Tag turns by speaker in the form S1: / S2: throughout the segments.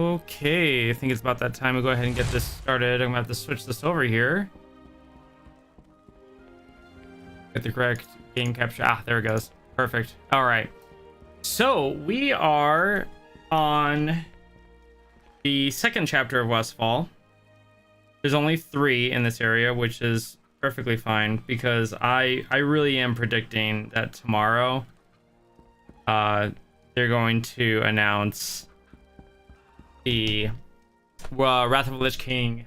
S1: Okay, I think it's about that time to go ahead and get this started. I'm gonna have to switch this over here. Get the correct game capture. Ah, there it goes. Perfect. All right. So we are on the second chapter of Westfall. There's only 3 in this area, which is perfectly fine because I really am predicting that tomorrow they're going to announce the Wrath of the Lich King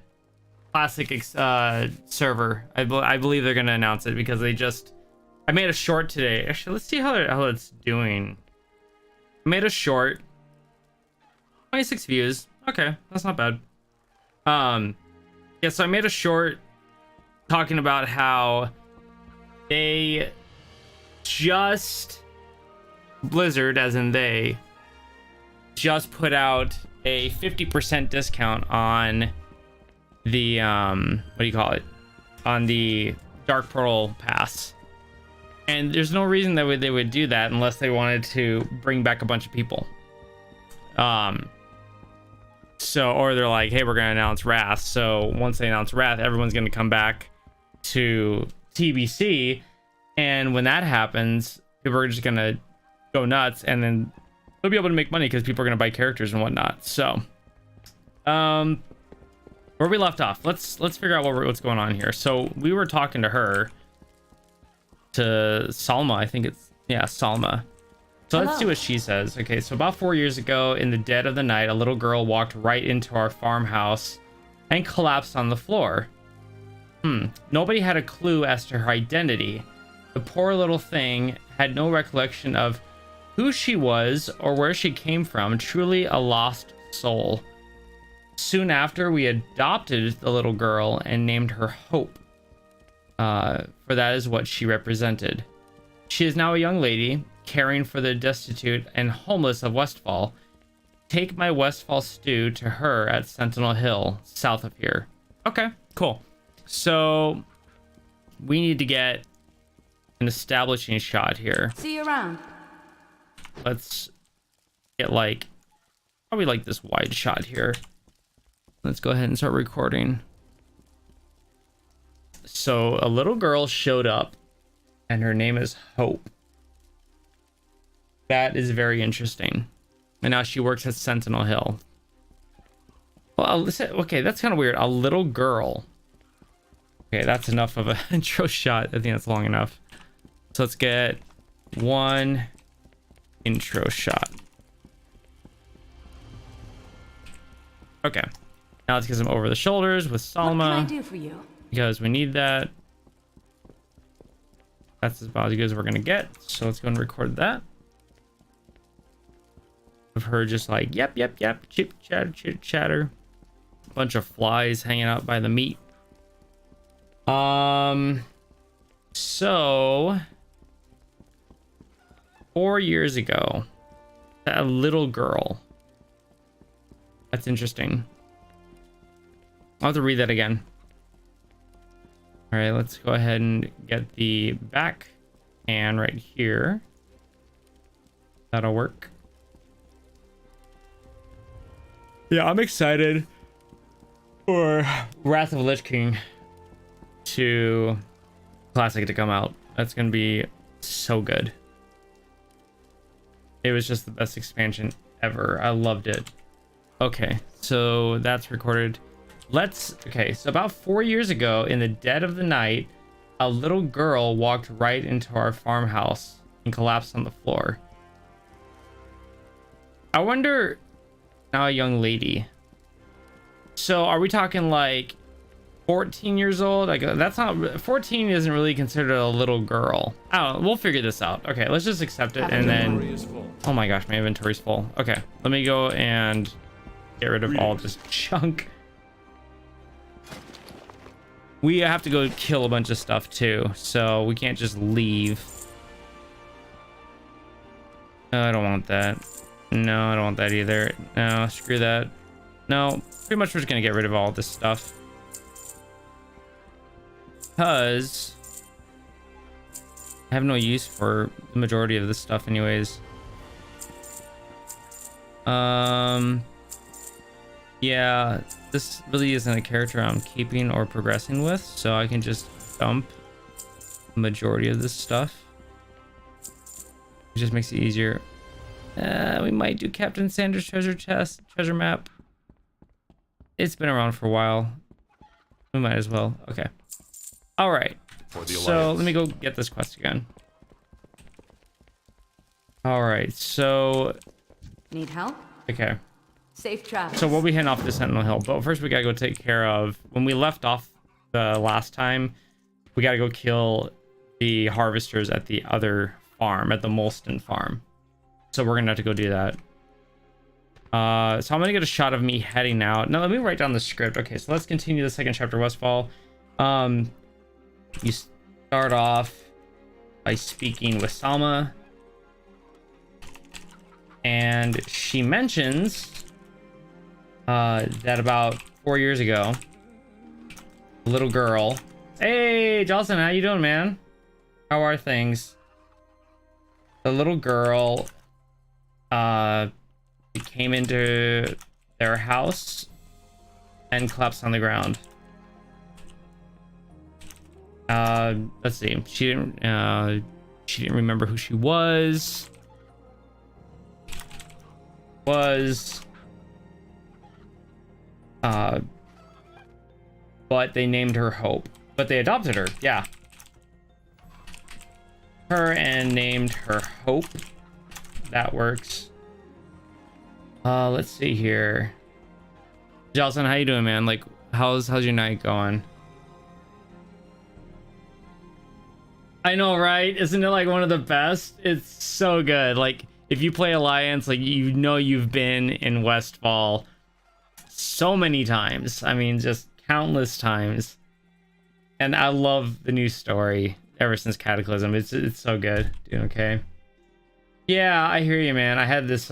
S1: classic server. I believe they're going to announce it because I made a short today. Actually, let's see how it's doing. I made a short, 26 views. Okay, that's not bad. Yeah, so I made a short talking about how they Blizzard, as in they, just put out a 50% discount on the what do you call it, on the Dark Portal pass, and there's no reason that they would do that unless they wanted to bring back a bunch of people. So, or they're like, hey, we're gonna announce Wrath, so once they announce Wrath, everyone's gonna come back to TBC, and when that happens, people are just gonna go nuts, and then they'll be able to make money because people are gonna buy characters and whatnot. So where we left off, let's figure out what's going on here. So we were talking to her, to Salma, I think it's, yeah, Salma. So let's see what she says. Okay, so about 4 years ago, in the dead of the night, a little girl walked right into our farmhouse and collapsed on the floor. Nobody had a clue as to her identity. The poor little thing had no recollection of who she was or where she came from. Truly a lost soul. Soon after, we adopted the little girl and named her Hope, for that is what she represented. She is now a young lady, caring for the destitute and homeless of Westfall. Take my Westfall stew to her at Sentinel Hill, south of here. Okay, cool. So we need to get an establishing shot here.
S2: See you around.
S1: Let's get probably this wide shot here. Let's go ahead and start recording. So a little girl showed up and her name is Hope. That is very interesting. And now she works at Sentinel Hill. Well, okay, that's kind of weird. A little girl. Okay, that's enough of an intro shot. I think that's long enough. So let's get one intro shot. Okay. Now let's get some over the shoulders with Salma.
S2: What can I do for you?
S1: Because we need that. That's about as good as we're gonna get. So let's go and record that. Of her just like, yep, chip chatter. Bunch of flies hanging out by the meat. So 4 years ago, that little girl. That's interesting. I'll have to read that again. All right, let's go ahead and get the back hand right here. That'll work. Yeah, I'm excited for Wrath of the Lich King Classic to come out. That's gonna be so good. It was just the best expansion ever. I loved it. Okay, so that's recorded. Okay, so about 4 years ago, in the dead of the night, a little girl walked right into our farmhouse and collapsed on the floor. I wonder, now a young lady. So are we talking 14 years old? That's not, 14 isn't really considered a little girl. I don't know, we'll figure this out. Okay, let's just accept it and then, oh my gosh, my inventory's full. Okay, let me go and get rid of all this junk. We have to go kill a bunch of stuff too, so we can't just leave. No, I don't want that. No, I don't want that either. No, screw that. No, pretty much we're just gonna get rid of all this stuff. Because I have no use for the majority of this stuff anyways. Yeah, this really isn't a character I'm keeping or progressing with, so I can just dump the majority of this stuff. It just makes it easier. We might do Captain Sanders treasure map. It's been around for a while. We might as well. Okay. All right. So let me go get this quest again. All right. So.
S2: Need help?
S1: Okay.
S2: Safe travels.
S1: So we'll be heading off to Sentinel Hill, but first we gotta go take care of. When we left off the last time, we gotta go kill the harvesters at the other farm, at the Molston Farm. So we're gonna have to go do that. So I'm gonna get a shot of me heading out. Now let me write down the script. Okay, so let's continue the second chapter, Westfall. You start off by speaking with Salma, and she mentions that about 4 years ago, a little girl. Hey, Jocelyn, how you doing, man? How are things? The little girl came into their house and collapsed on the ground. Let's see. She didn't remember who she was. But they named her Hope. But they adopted her, yeah. Her and named her Hope. That works. Let's see here. Jocelyn, how you doing, man? Like, how's your night going? I know, right? Isn't it like one of the best? It's so good. Like, if you play Alliance, like, you know you've been in Westfall so many times. I mean, just countless times. And I love the new story ever since Cataclysm. It's so good. Doing okay. Yeah, I hear you, man. I had this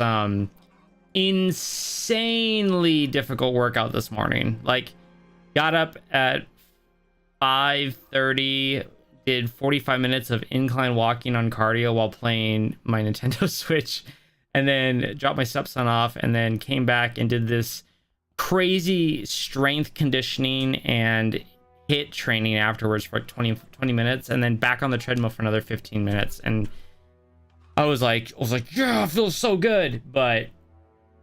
S1: insanely difficult workout this morning. Like, got up at 5:30, did 45 minutes of incline walking on cardio while playing my Nintendo Switch, and then dropped my stepson off, and then came back and did this crazy strength conditioning and hit training afterwards for like 20 minutes, and then back on the treadmill for another 15 minutes. And I was like, yeah, it feels so good. But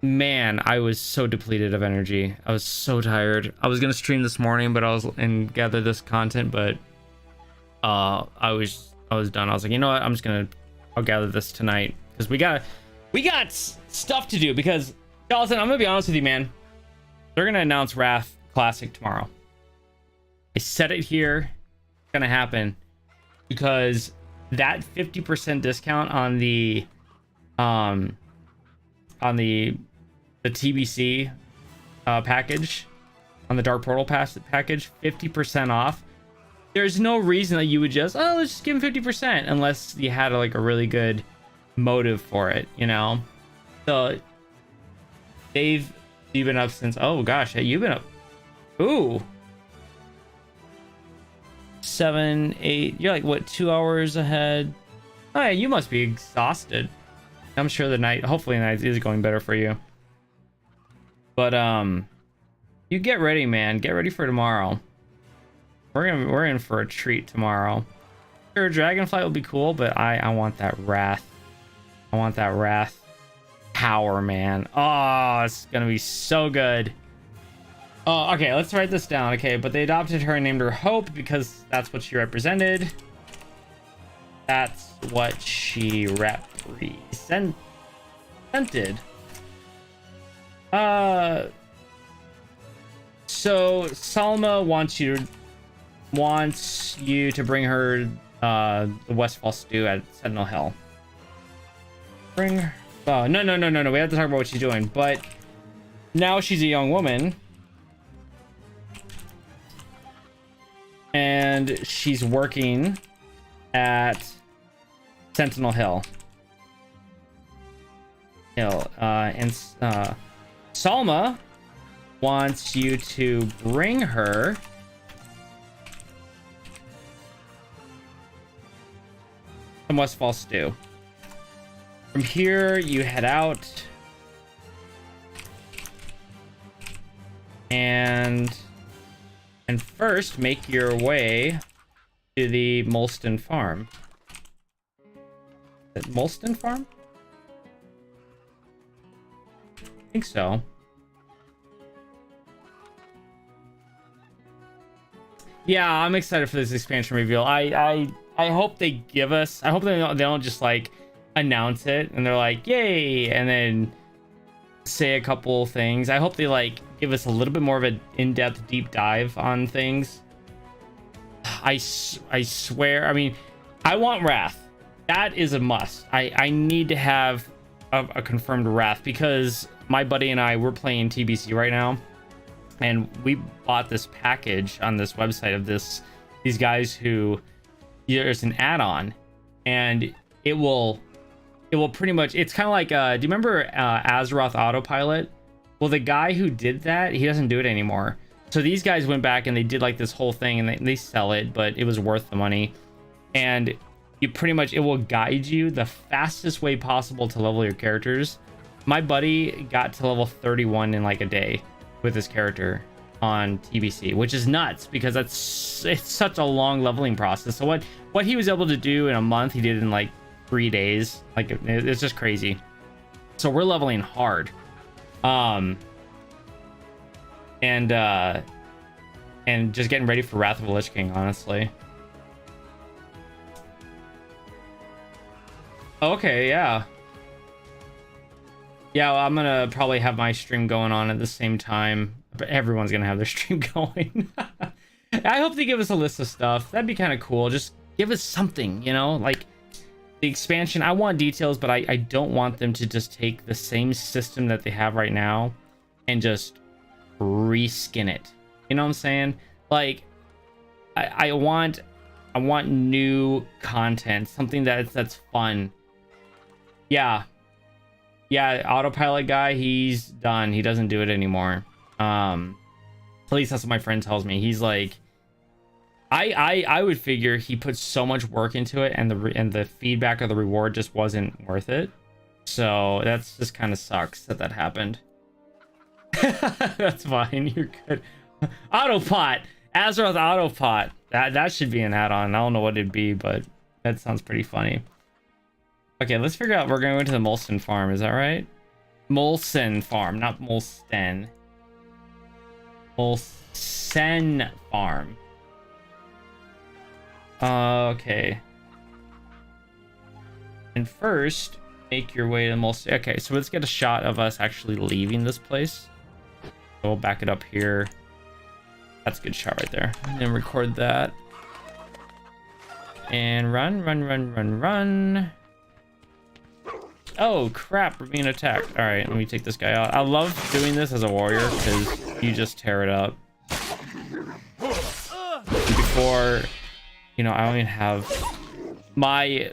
S1: man, I was so depleted of energy. I was so tired. I was gonna stream this morning, but and gather this content, but I was done. I was like, you know what? I'll gather this tonight, because we got stuff to do. Because Jonathan, I'm gonna be honest with you, man. They're gonna announce Wrath Classic tomorrow. I said it here. It's gonna happen, because that 50% discount on the TBC package, on the Dark Portal Pass package, 50% off. There's no reason that you would just, let's just give them 50%, unless you had like a really good motive for it, you know? So you've been up since, oh gosh, you've been up, ooh, 7, 8, you're like, what, 2 hours ahead? Oh yeah, you must be exhausted. I'm sure hopefully the night is going better for you. But you get ready, man. Get ready for tomorrow. We're in for a treat tomorrow. Sure, Dragonflight will be cool, but I want that Wrath. I want that Wrath power, man. Oh, it's gonna be so good. Oh, okay, let's write this down. Okay, but they adopted her and named her Hope because that's what she represented. That's what she represented. So Salma wants you to bring her the Westfall stew at Sentinel Hill. Bring her. Oh, no. We have to talk about what she's doing. But now she's a young woman. And she's working at Sentinel Hill. And Salma wants you to bring her some Westfall stew. From here, you head out And first, make your way to the Molston Farm. Is it Molston Farm? I think so. Yeah, I'm excited for this expansion reveal. I hope they give us. I hope they don't just like announce it and they're like, yay, and then say a couple things. I hope they like give us a little bit more of an in-depth deep dive on things. I swear, I mean, I want Wrath. That is a must. I need to have a confirmed Wrath, because my buddy and I, we're playing TBC right now, and we bought this package on this website of these guys who, there's an add-on, and it will pretty much, it's kind of like, do you remember Azeroth Autopilot? Well, the guy who did that, he doesn't do it anymore. So these guys went back and they did like this whole thing, and they sell it, but it was worth the money. And you pretty much, it will guide you the fastest way possible to level your characters. My buddy got to level 31 in like a day with his character on TBC, which is nuts, because it's such a long leveling process. So what he was able to do in a month, he did in like 3 days. Like, it's just crazy. So we're leveling hard, and just getting ready for Wrath of the Lich King, honestly. Okay, yeah, well, I'm gonna probably have my stream going on at the same time, but everyone's gonna have their stream going. I hope they give us a list of stuff. That'd be kind of cool. Just give us something, you know, like the expansion. I want details, but I don't want them to just take the same system that they have right now and just reskin it. You know what I'm saying? Like, I want new content, something that's fun. Yeah, Autopilot guy, he's done. He doesn't do it anymore. At least that's what my friend tells me. He's like, I would figure he put so much work into it, and the feedback or the reward just wasn't worth it. So that's just kind of sucks that happened. That's fine. You're good. Autopot, Azeroth Autopot. That should be an add-on. I don't know what it'd be, but that sounds pretty funny. Okay, let's figure out. We're going to the Molston Farm. Is that right? Molston Farm, not Molston. Molston Farm. Okay. And first, make your way to Molston. Okay, so let's get a shot of us actually leaving this place. So we'll back it up here. That's a good shot right there. And then record that. And run. Oh crap, we're being attacked. All right, let me take this guy out. I love doing this as a warrior because you just tear it up. Before, you know, I don't even have, my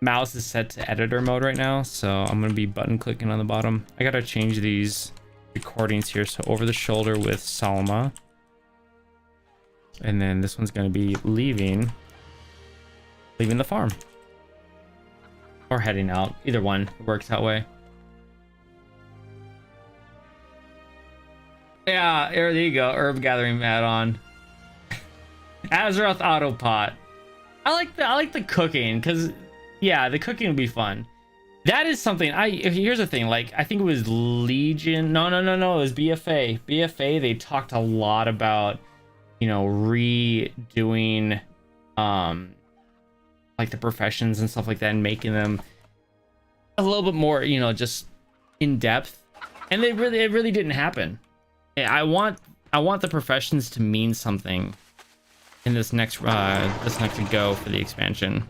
S1: mouse is set to editor mode right now, so I'm gonna be button clicking on the bottom. I gotta change these recordings here. So over the shoulder with Salma, and then this one's gonna be leaving the farm. Or heading out. Either one works that way. Yeah, there you go. Herb gathering add-on. Azeroth Autopot. I like the cooking, because yeah, the cooking would be fun. That is something here's the thing, like I think it was Legion. No, it was BFA. BFA, they talked a lot about, you know, redoing like the professions and stuff like that, and making them a little bit more, you know, just in depth. And it really didn't happen. I want the professions to mean something in this next go for the expansion.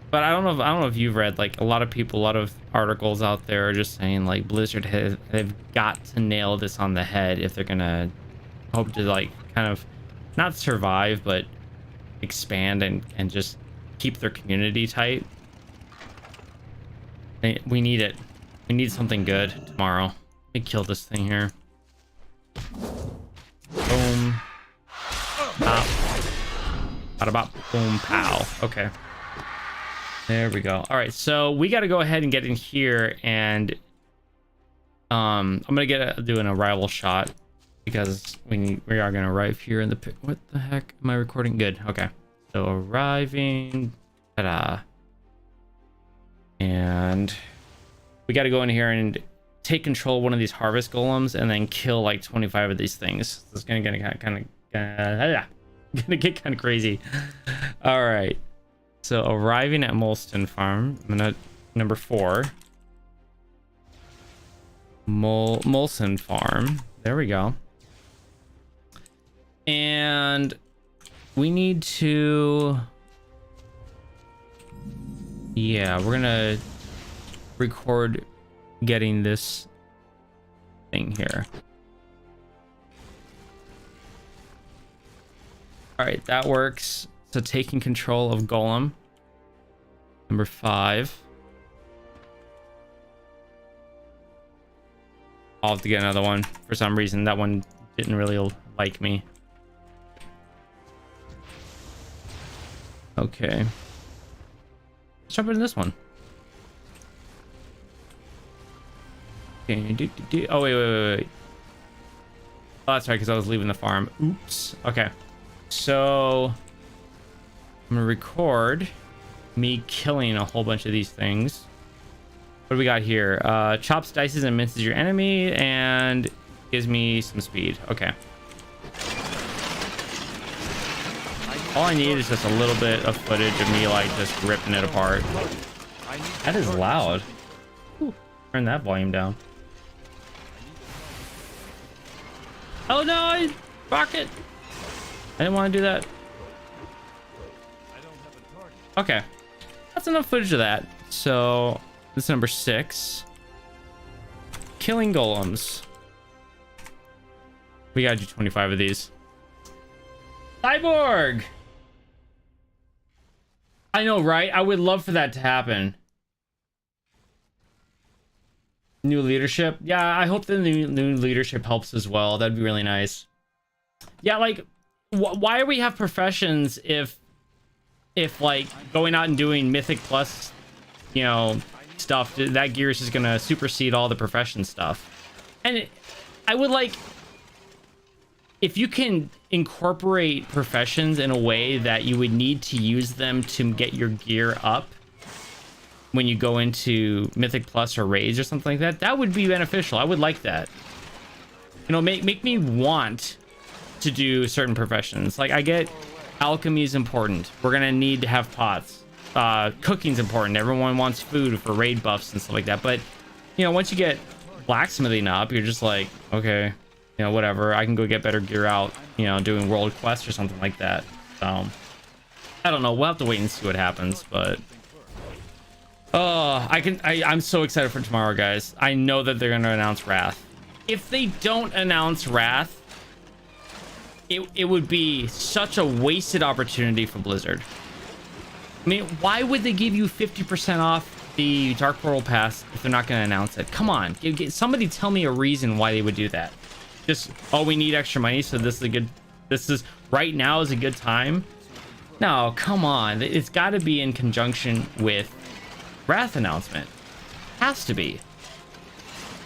S1: But I don't know if you've read, like, a lot of articles out there are just saying like Blizzard they've got to nail this on the head if they're gonna hope to like kind of not survive but expand and just keep their community tight. We need it. We need something good tomorrow. Let me kill this thing here. Boom. Pop. Bada boom pow. Okay. There we go. All right, so we got to go ahead and get in here and I'm gonna do an arrival shot because we are gonna arrive here in the what the heck am I recording? Good. Okay. So arriving. Ta-da. And we got to go in here and take control of one of these harvest golems and then kill like 25 of these things. It's gonna get kind of crazy. All right. So arriving at Molston Farm. I'm gonna number 4. Molston Farm. There we go. And we need to. Yeah, we're gonna record getting this thing here. All right, that works. So taking control of Golem. Number 5. I'll have to get another one. For some reason, that one didn't really like me. Okay. Let's jump into this one. Okay. Oh, wait. Oh, that's right, because I was leaving the farm. Oops. Okay. So I'm gonna record me killing a whole bunch of these things. What do we got here? Chops, dices, and minces your enemy, and gives me some speed. Okay. All I need is just a little bit of footage of me like just ripping it apart. That is loud. Ooh, turn that volume down. Oh no! Rocket! I didn't want to do that. Okay. That's enough footage of that. So this is number 6. Killing golems. We gotta do 25 of these. Cyborg! I know, right? I would love for that to happen. New leadership. Yeah, I hope the new leadership helps as well. That'd be really nice. Yeah, like, why do we have professions if like going out and doing Mythic Plus, you know, stuff, that gear is just gonna supersede all the profession stuff. And I would like, if you can incorporate professions in a way that you would need to use them to get your gear up when you go into Mythic Plus or Raids or something like that, that would be beneficial. I would like that. You know, make me want to do certain professions. Like, I get alchemy is important. We're gonna need to have pots. Cooking's important. Everyone wants food for raid buffs and stuff like that. But, you know, once you get blacksmithing up, you're just like, okay, you know, whatever. I can go get better gear out, you know, doing world quests or something like that. So, I don't know. We'll have to wait and see what happens, but... Oh, I'm so excited for tomorrow, guys. I know that they're going to announce Wrath. If they don't announce Wrath, it would be such a wasted opportunity for Blizzard. I mean, why would they give you 50% off the Dark Portal Pass if they're not going to announce it? Come on. Somebody tell me a reason why they would do that. Just, oh, we need extra money, so right now is a good time. No, come on. It's got to be in conjunction with Wrath announcement. Has to be.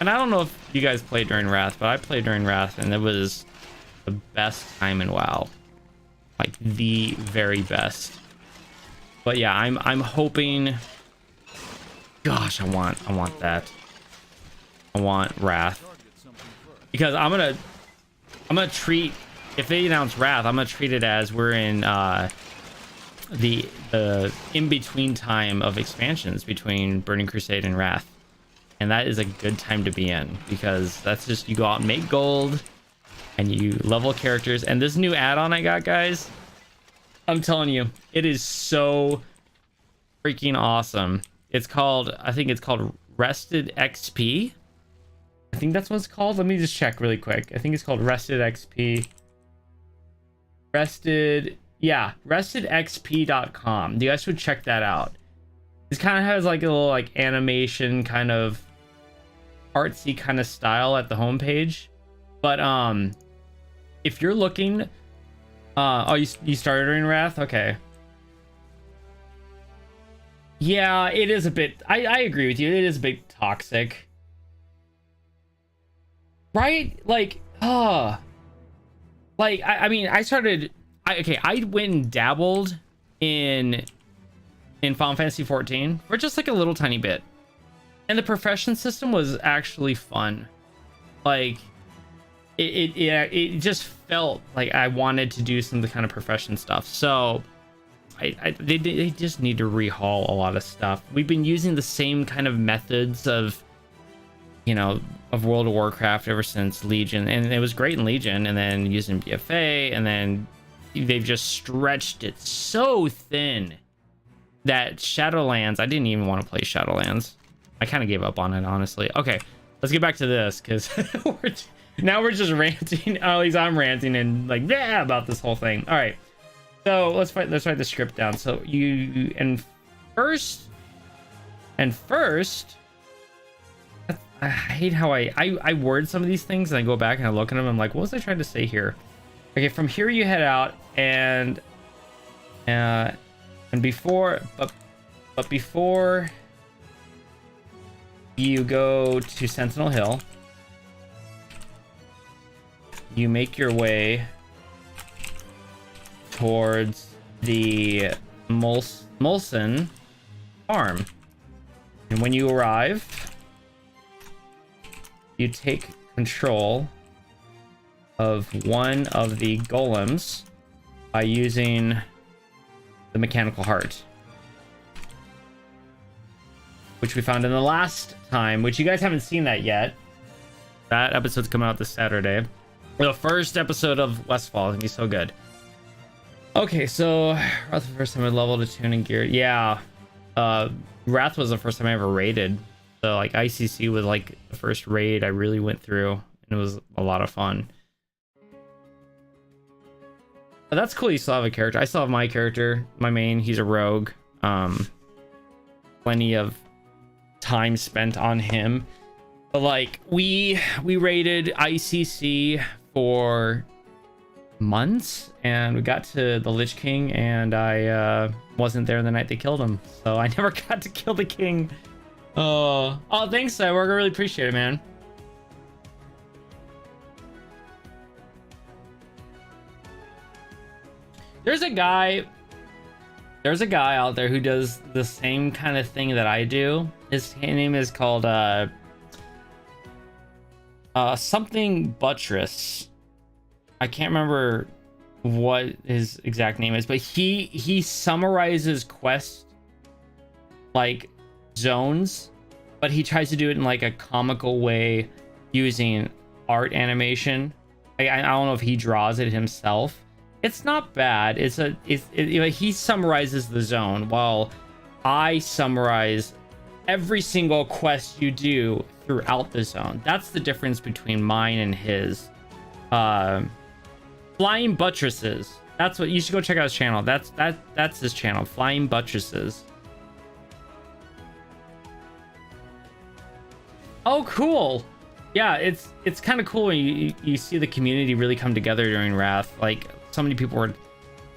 S1: And I don't know if you guys played during Wrath, but I played during Wrath, and it was the best time in WoW. Like, the very best. But yeah, I'm hoping... Gosh, I want that. I want Wrath. Because I'm gonna treat... If they announce Wrath, I'm gonna treat it as we're in the in-between time of expansions between Burning Crusade and Wrath. And that is a good time to be in, because that's just, you go out and make gold and you level characters. And this new add-on I got, guys, I'm telling you, it is so freaking awesome. It's called, I think it's called Rested XP. I think that's what it's called. Let me just check really quick. I think it's called Rested XP. RestedXP.com. You guys should check that out. This kind of has like a little like animation kind of artsy kind of style at the homepage. But if you're looking, oh, you started during Wrath? Okay. Yeah, it is a bit, I agree with you. It is a bit toxic. right? Like, like I mean, I went and dabbled in Final Fantasy 14 for just like a little tiny bit, and the profession system was actually fun. Like, it just felt like I wanted to do some of the kind of profession stuff. So they just need to rehaul a lot of stuff. We've been using the same kind of methods of, you know, of World of Warcraft ever since Legion, and it was great in Legion, and then using BFA, and then they've just stretched it so thin that Shadowlands, I didn't even want to play Shadowlands. I kind of gave up on it, honestly. Okay, let's get back to this, because now we're just ranting. At least I'm ranting and like, yeah, about this whole thing. All right, so let's write the script down. So first, I hate how I word some of these things, and I go back and I look at them. I'm like, what was I trying to say here? Okay, from here you head out, and before you go to Sentinel Hill, you make your way towards the Molston Farm, and when you arrive, you take control of one of the golems by using the mechanical heart, which we found in the last time, which you guys haven't seen that yet. That episode's coming out this Saturday. The first episode of Westfall is gonna be so good. Okay, so Wrath was the first time I leveled a tune and gear. Yeah, Wrath was the first time I ever raided. So like ICC was like the first raid I really went through, and it was a lot of fun. But that's cool. You still have a character. I still have my character, my main. He's a rogue. Plenty of time spent on him. But like we raided ICC for months, and we got to the Lich King, and I wasn't there the night they killed him, so I never got to kill the king. Oh, thanks, Cyborg. I really appreciate it, man. There's a guy out there who does the same kind of thing that I do. His name is called something Buttress. I can't remember what his exact name is, but he summarizes quest like zones, but he tries to do it in like a comical way using art animation. I don't know if he draws it himself. It's not bad. He summarizes the zone while I summarize every single quest you do throughout the zone. That's the difference between mine and his. Flying Buttresses. That's what you should go check out his channel. That's his channel, Flying Buttresses. Oh, cool. Yeah, it's kind of cool when you see the community really come together during Wrath. Like, so many people were,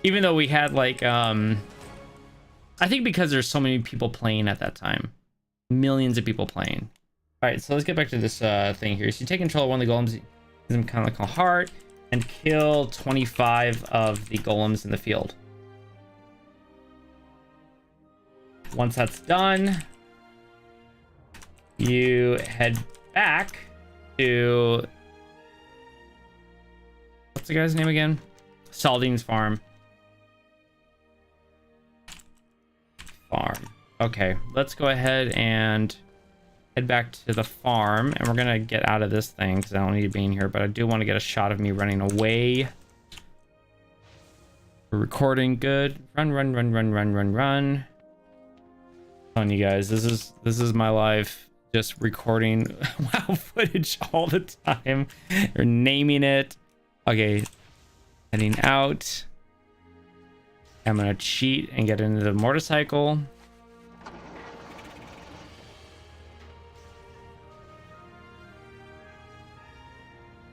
S1: even though we had like I think because there's so many people playing at that time, millions of people playing. All right, so let's get back to this thing here. So you take control of one of the golems, use them kind of like a heart, and kill 25 of the golems in the field. Once that's done, you head back to, what's the guy's name again? Saldine's farm. Okay, let's go ahead and head back to the farm, and we're gonna get out of this thing because I don't need to be in here, but I do want to get a shot of me running away. We're recording good. Run. I'm telling you guys, this is my life. Just recording WoW footage all the time. Or naming it. Okay. Heading out. I'm gonna cheat and get into the motorcycle.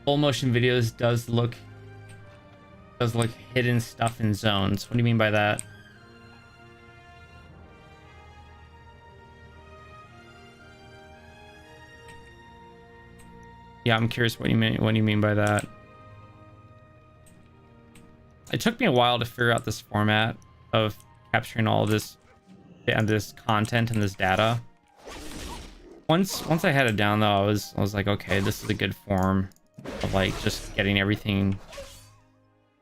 S1: Full motion videos does look hidden stuff in zones. What do you mean by that? Yeah, I'm curious what you mean by that. It took me a while to figure out this format of capturing all of this and this content and this data. Once I had it down though, I was like, okay, this is a good form of like just getting everything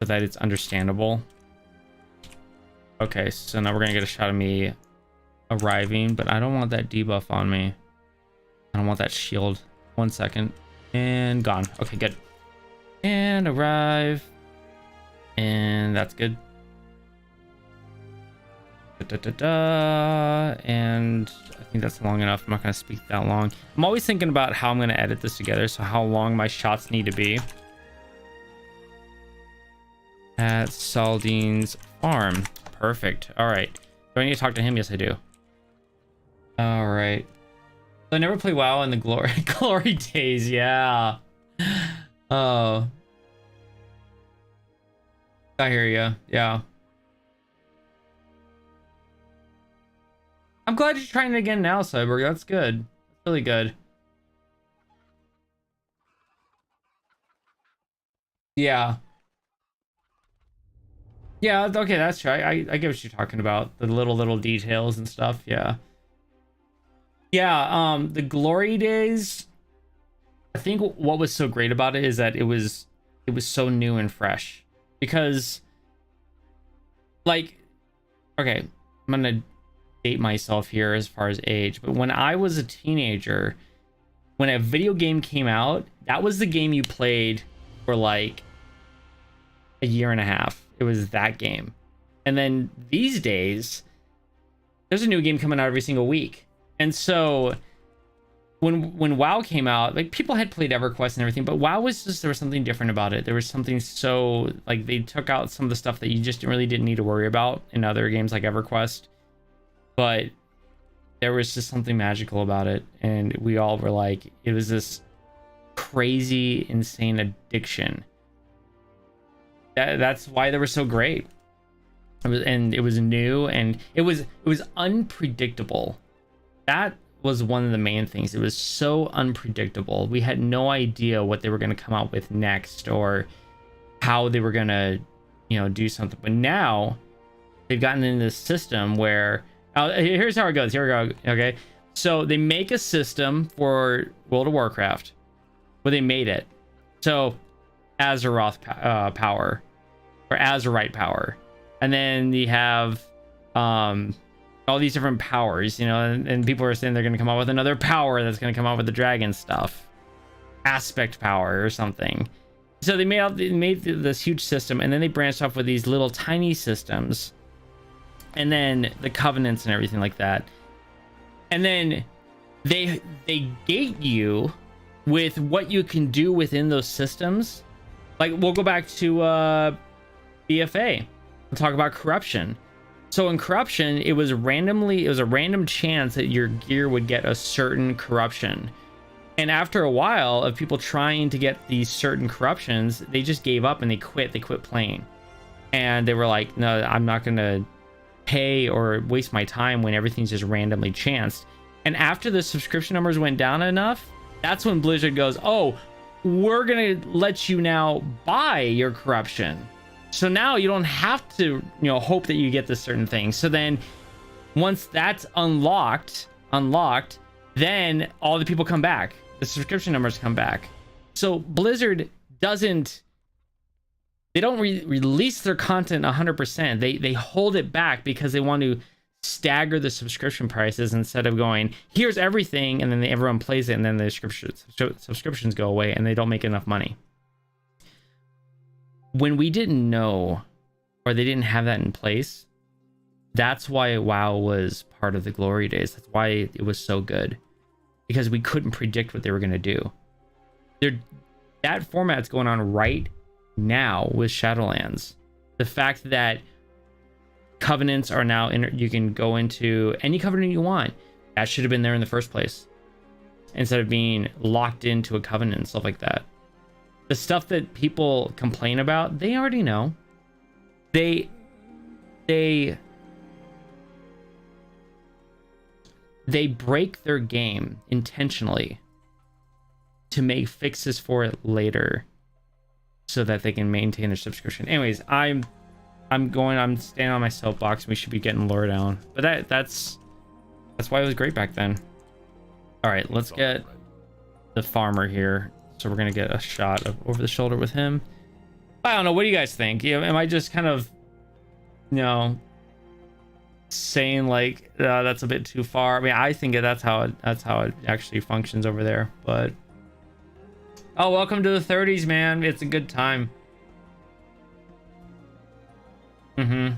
S1: so that it's understandable. Okay, so now we're gonna get a shot of me arriving, but I don't want that debuff on me. I don't want that shield. 1 second. And gone. Okay, good. And arrive. And that's good. And I think that's long enough. I'm not going to speak that long. I'm always thinking about how I'm going to edit this together, so how long my shots need to be. At Saldine's farm. Perfect. All right. Do I need to talk to him? Yes, I do. All right. I never play WoW in the glory days. Yeah. Oh. I hear you. Yeah. I'm glad you're trying it again now, Cyborg. That's good. That's really good. Yeah. Yeah, okay, that's true. I get what you're talking about. The little details and stuff. Yeah. Yeah, the glory days, I think what was so great about it is that it was so new and fresh. Because like, okay, I'm gonna date myself here as far as age, but when I was a teenager, when a video game came out, that was the game you played for like a year and a half. It was that game. And then these days, there's a new game coming out every single week. And so when WoW came out, like people had played EverQuest and everything, but WoW was just, there was something different about it. There was something so, like, they took out some of the stuff that you just really didn't need to worry about in other games like EverQuest. But there was just something magical about it. And we all were like, it was this crazy, insane addiction. That's why they were so great. It was new, and it was unpredictable. That was one of the main things. It was so unpredictable. We had no idea what they were going to come out with next, or how they were going to, you know, do something. But now they've gotten into this system where, here's how it goes. Here we go. Okay, so they make a system for World of Warcraft, where they made it so Azeroth power, or Azerite power, and then you have all these different powers, you know, and people are saying they're going to come out with another power that's going to come out with the dragon stuff, aspect power or something. So they made this huge system, and then they branched off with these little tiny systems, and then the covenants and everything like that. And then they gate you with what you can do within those systems. Like, we'll go back to BFA. We'll talk about corruption. So in corruption, it was a random chance that your gear would get a certain corruption. And after a while of people trying to get these certain corruptions, they just gave up and they quit playing. And they were like, no, I'm not going to pay or waste my time when everything's just randomly chanced. And after the subscription numbers went down enough, that's when Blizzard goes, oh, we're going to let you now buy your corruption. So now you don't have to, you know, hope that you get this certain thing. So then once that's unlocked, then all the people come back. The subscription numbers come back. So Blizzard they don't release their content 100%. They hold it back because they want to stagger the subscription prices instead of going, here's everything, and then everyone plays it, and then the subscriptions go away and they don't make enough money. When we didn't know, or they didn't have that in place, that's why WoW was part of the glory days. That's why it was so good, because we couldn't predict what they were going to do. That format's going on right now with Shadowlands. The fact that covenants are now you can go into any covenant you want. That should have been there in the first place, instead of being locked into a covenant and stuff like that. The stuff that people complain about, they already know. They break their game intentionally to make fixes for it later so that they can maintain their subscription. Anyways, I'm staying on my soapbox. We should be getting lore down. But that's why it was great back then. All right, let's get the farmer here. So we're gonna get a shot of over the shoulder with him. I don't know. What do you guys think? Am I just kind of, saying like that's a bit too far? I mean, I think that's how it actually functions over there. But oh, welcome to the 30s, man. It's a good time. Yeah,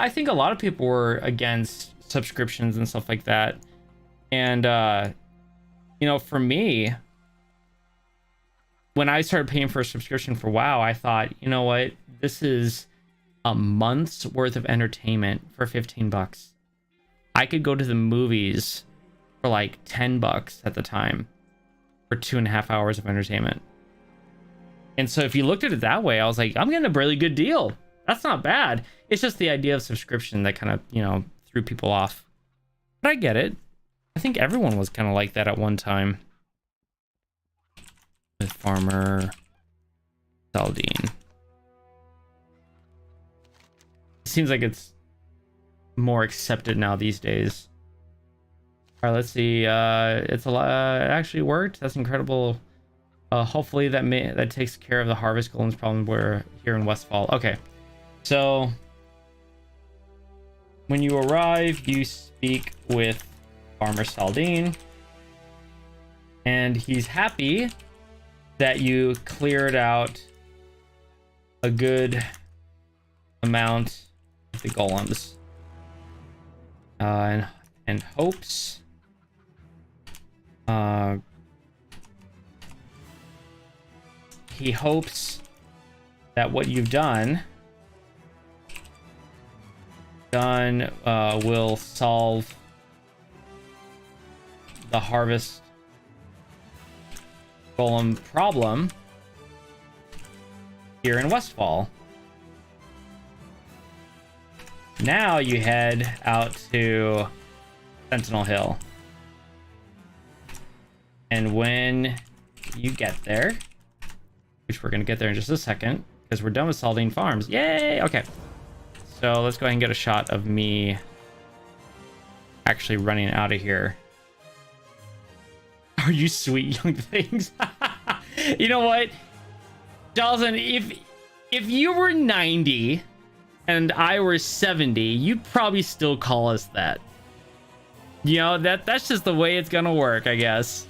S1: I think a lot of people were against subscriptions and stuff like that. And for me, when I started paying for a subscription for WoW, I thought, you know what, this is a month's worth of entertainment for $15. I could go to the movies for like $10 at the time for 2.5 hours of entertainment. And so if you looked at it that way, I was like, I'm getting a really good deal. That's not bad. It's just the idea of subscription that kind of, threw people off. But I get it. I think everyone was kind of like that at one time. With Farmer Saldine. It seems like it's more accepted now these days. All right, let's see. It's a lot. It actually worked. That's incredible. Hopefully that takes care of the harvest golems problem we're here in Westfall. Okay, so when you arrive, you speak with Farmer Saldine, and he's happy that you cleared out a good amount of the golems, and hopes he hopes that what you've done will solve the harvest golem problem here in Westfall. Now you head out to Sentinel Hill. And when you get there, which we're going to get there in just a second, because we're done with Saldine Farms. Yay! Okay. So let's go ahead and get a shot of me actually running out of here. Are you sweet young things? You know what, Jonathan, if you were 90 and I were 70, you'd probably still call us that. That's just the way it's gonna work, I guess.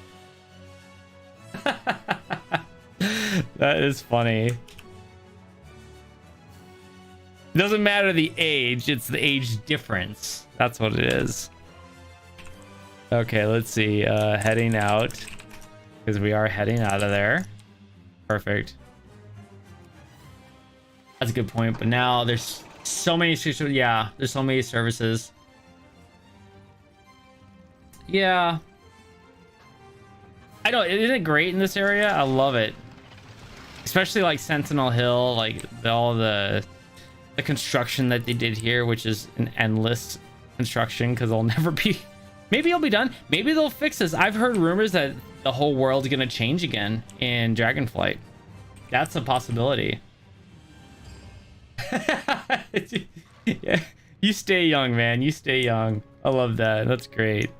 S1: That is funny. It doesn't matter the age, it's the age difference. That's what it is. Okay, let's see. Heading out, because we are heading out of there. Perfect. That's a good point. But now there's so many. Yeah, there's so many services. Yeah. I know. Isn't it great in this area? I love it. Especially like Sentinel Hill, like all the construction that they did here, which is an endless construction because they'll never be. Maybe it'll be done. Maybe they'll fix this. I've heard rumors that the whole world's gonna change again in Dragonflight. That's a possibility. Yeah, you stay young, man. You stay young. I love that. That's great.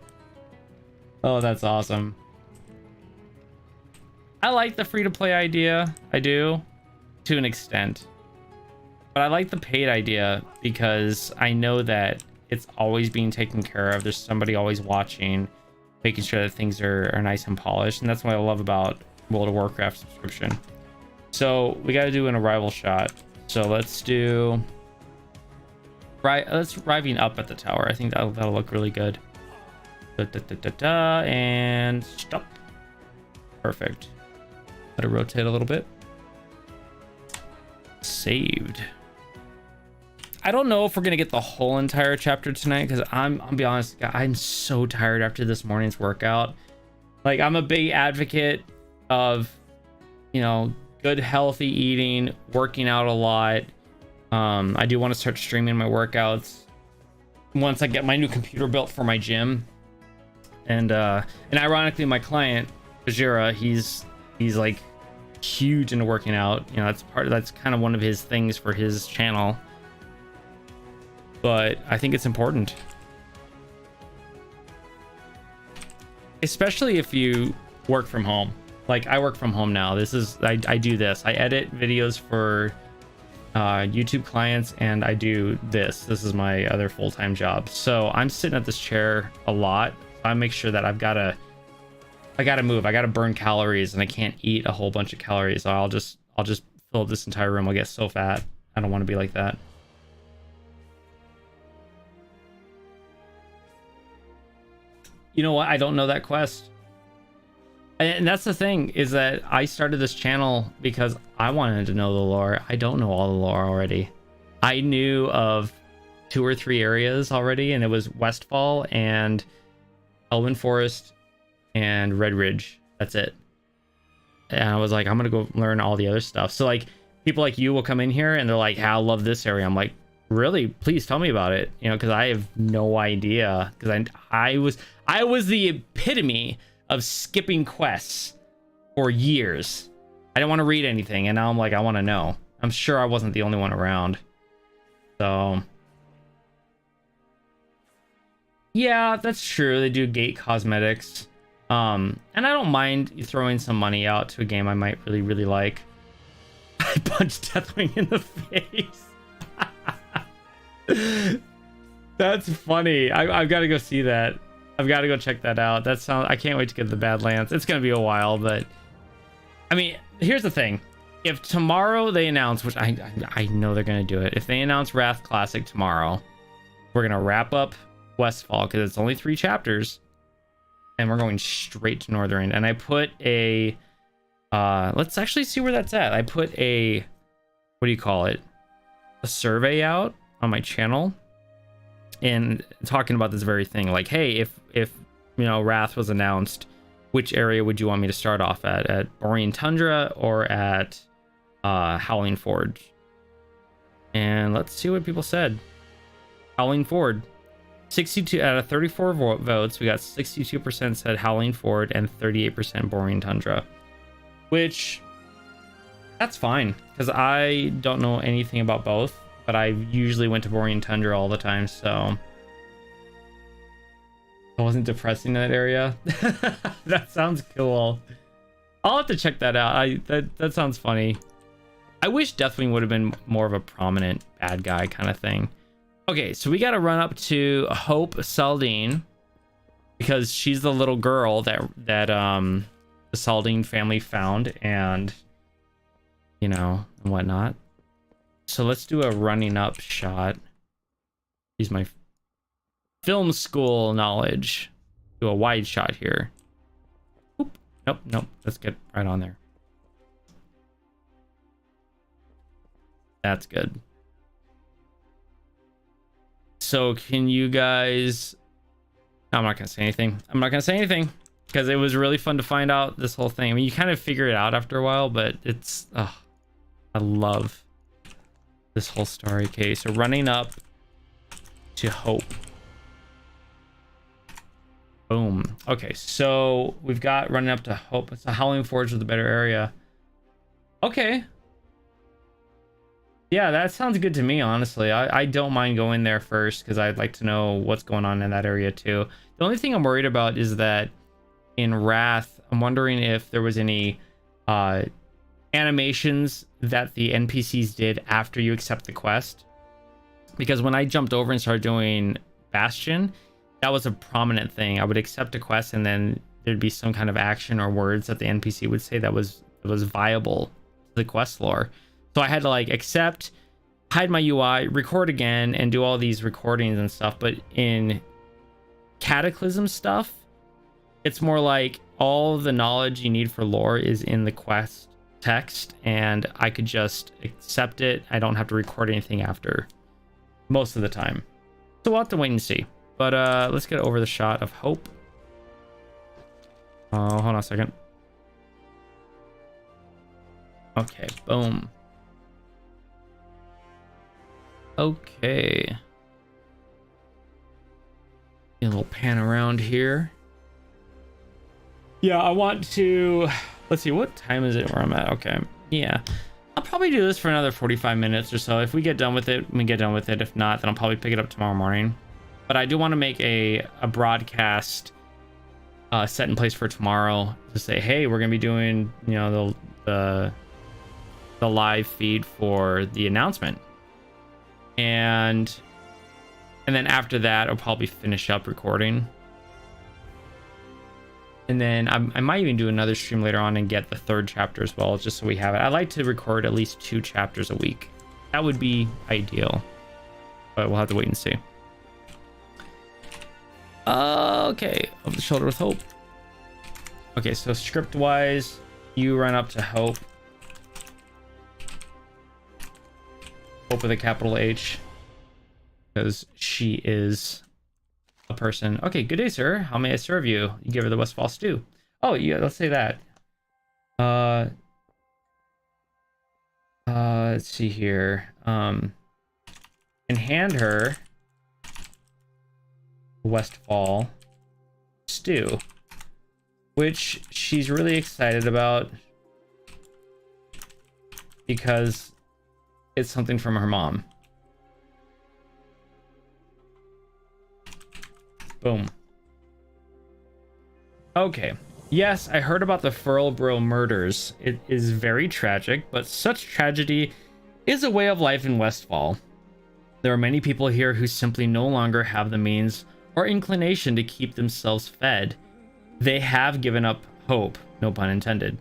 S1: Oh, that's awesome. I like the free-to-play idea. I do, to an extent. But I like the paid idea because I know that it's always being taken care of. There's somebody always watching, making sure that things are nice and polished. And that's what I love about World of Warcraft subscription. So we got to do an arrival shot. So let's do... Let's arriving up at the tower. I think that'll look really good. And stop. Perfect. Let it rotate a little bit. Saved. I don't know if we're gonna get the whole entire chapter tonight because I'll be honest, I'm so tired after this morning's workout. Like, I'm a big advocate of, good healthy eating, working out a lot. I do want to start streaming my workouts once I get my new computer built for my gym. And ironically, my client Bajira, he's like huge into working out. You know, that's kind of one of his things for his channel. But I think it's important, especially if you work from home. Like I work from home now. I do this. I edit videos for YouTube clients, and I do this. This is my other full-time job. So I'm sitting at this chair a lot. I make sure that I gotta move. I gotta burn calories, and I can't eat a whole bunch of calories. So I'll just fill up this entire room. I'll get so fat. I don't want to be like that. You know what? I don't know that quest. And that's the thing, is that I started this channel because I wanted to know the lore. I don't know all the lore already. I knew of 2 or 3 areas already, and it was Westfall and Elven Forest and Red Ridge. That's it. And I was like, I'm gonna go learn all the other stuff. So like people like you will come in here and they're like, hey, I love this area. I'm like, really? Please tell me about it. You know, because I have no idea. Because I was the epitome of skipping quests for years. I didn't want to read anything, and now I'm like, I want to know. I'm sure I wasn't the only one around. So yeah, that's true. They do gate cosmetics. And I don't mind throwing some money out to a game I might really like. I punched Deathwing in the face. That's funny. I've got to go see that. I've got to go check that out. I can't wait to get the Badlands. It's going to be a while, but I mean, here's the thing. If tomorrow they announce, which I know they're going to do it. If they announce Wrath Classic tomorrow, we're going to wrap up Westfall because it's only 3 chapters, and we're going straight to Northern. And I put a, let's actually see where that's at. I put a, what do you call it? A survey out on my channel, and talking about this very thing, like, hey, if you know Wrath was announced, which area would you want me to start off at Borean Tundra or at Howling Forge? And let's see what people said. Howling Forge, 62 out of 34 votes, we got 62% said Howling Forge and 38% Borean Tundra, which that's fine because I don't know anything about both. But I usually went to Borean Tundra all the time, so I wasn't depressing that area. That sounds cool. I'll have to check that out. That sounds funny. I wish Deathwing would have been more of a prominent bad guy kind of thing. Okay, so we got to run up to Hope Saldine because she's the little girl that the Saldine family found, and you know, and whatnot. So let's do a running up shot. Use my film school knowledge. Do a wide shot here. Oop. Nope. Let's get right on there. That's good. So can you guys... I'm not going to say anything. Because it was really fun to find out this whole thing. I mean, you kind of figure it out after a while, but it's... I love this whole story. Okay, so running up to Hope. Boom. Okay, so we've got running up to Hope. It's a Howling Forge with a better area. Okay. Yeah, that sounds good to me, honestly. I don't mind going there first because I'd like to know what's going on in that area too. The only thing I'm worried about is that in Wrath, I'm wondering if there was any animations that the NPCs did after you accept the quest. Because when I jumped over and started doing Bastion, that was a prominent thing. I would accept a quest and then there'd be some kind of action or words that the NPC would say that was viable to the quest lore. So I had to like accept, hide my UI, record again, and do all these recordings and stuff. But in Cataclysm stuff, it's more like all the knowledge you need for lore is in the quest text, and I could just accept it. I don't have to record anything after most of the time. So we'll have to wait and see. But let's get over the shot of Hope. Oh, hold on a second. Okay, boom. Okay. A little pan around here. Yeah, I want to, let's see, what time is it where I'm at? Okay, yeah, I'll probably do this for another 45 minutes or so. If we get done with it, we get done with it. If not, then I'll probably pick it up tomorrow morning. But I do want to make a broadcast set in place for tomorrow to say, hey, we're gonna be doing, you know, the live feed for the announcement, and then after that I'll probably finish up recording, and then I might even do another stream later on and get the 3rd chapter as well, just so we have it. I like to record at least 2 chapters a week. That would be ideal, but we'll have to wait and see. Okay, Over the Shoulder with Hope. Okay, so script wise, you run up to Hope. Hope with a capital H, because she is a person. Okay, good day, sir. How may I serve you? You give her the Westfall stew. Oh, yeah, let's say that. Let's see here. And hand her Westfall stew, which she's really excited about because it's something from her mom. Boom. Okay. Yes, I heard about the Furlbro murders. It is very tragic, but such tragedy is a way of life in Westfall. There are many people here who simply no longer have the means or inclination to keep themselves fed. They have given up hope, no pun intended.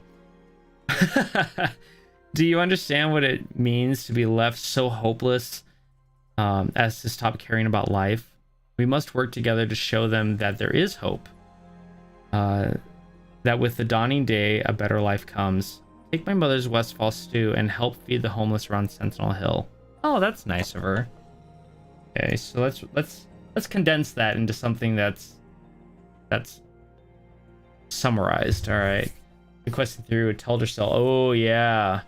S1: Do you understand what it means to be left so hopeless as to stop caring about life? We must work together to show them that there is hope. That with the dawning day, a better life comes. Take my mother's Westfall stew and help feed the homeless around Sentinel Hill. Oh, that's nice of her. Okay, so let's condense that into something that's summarized. All right, requesting through Teldercell. Oh yeah.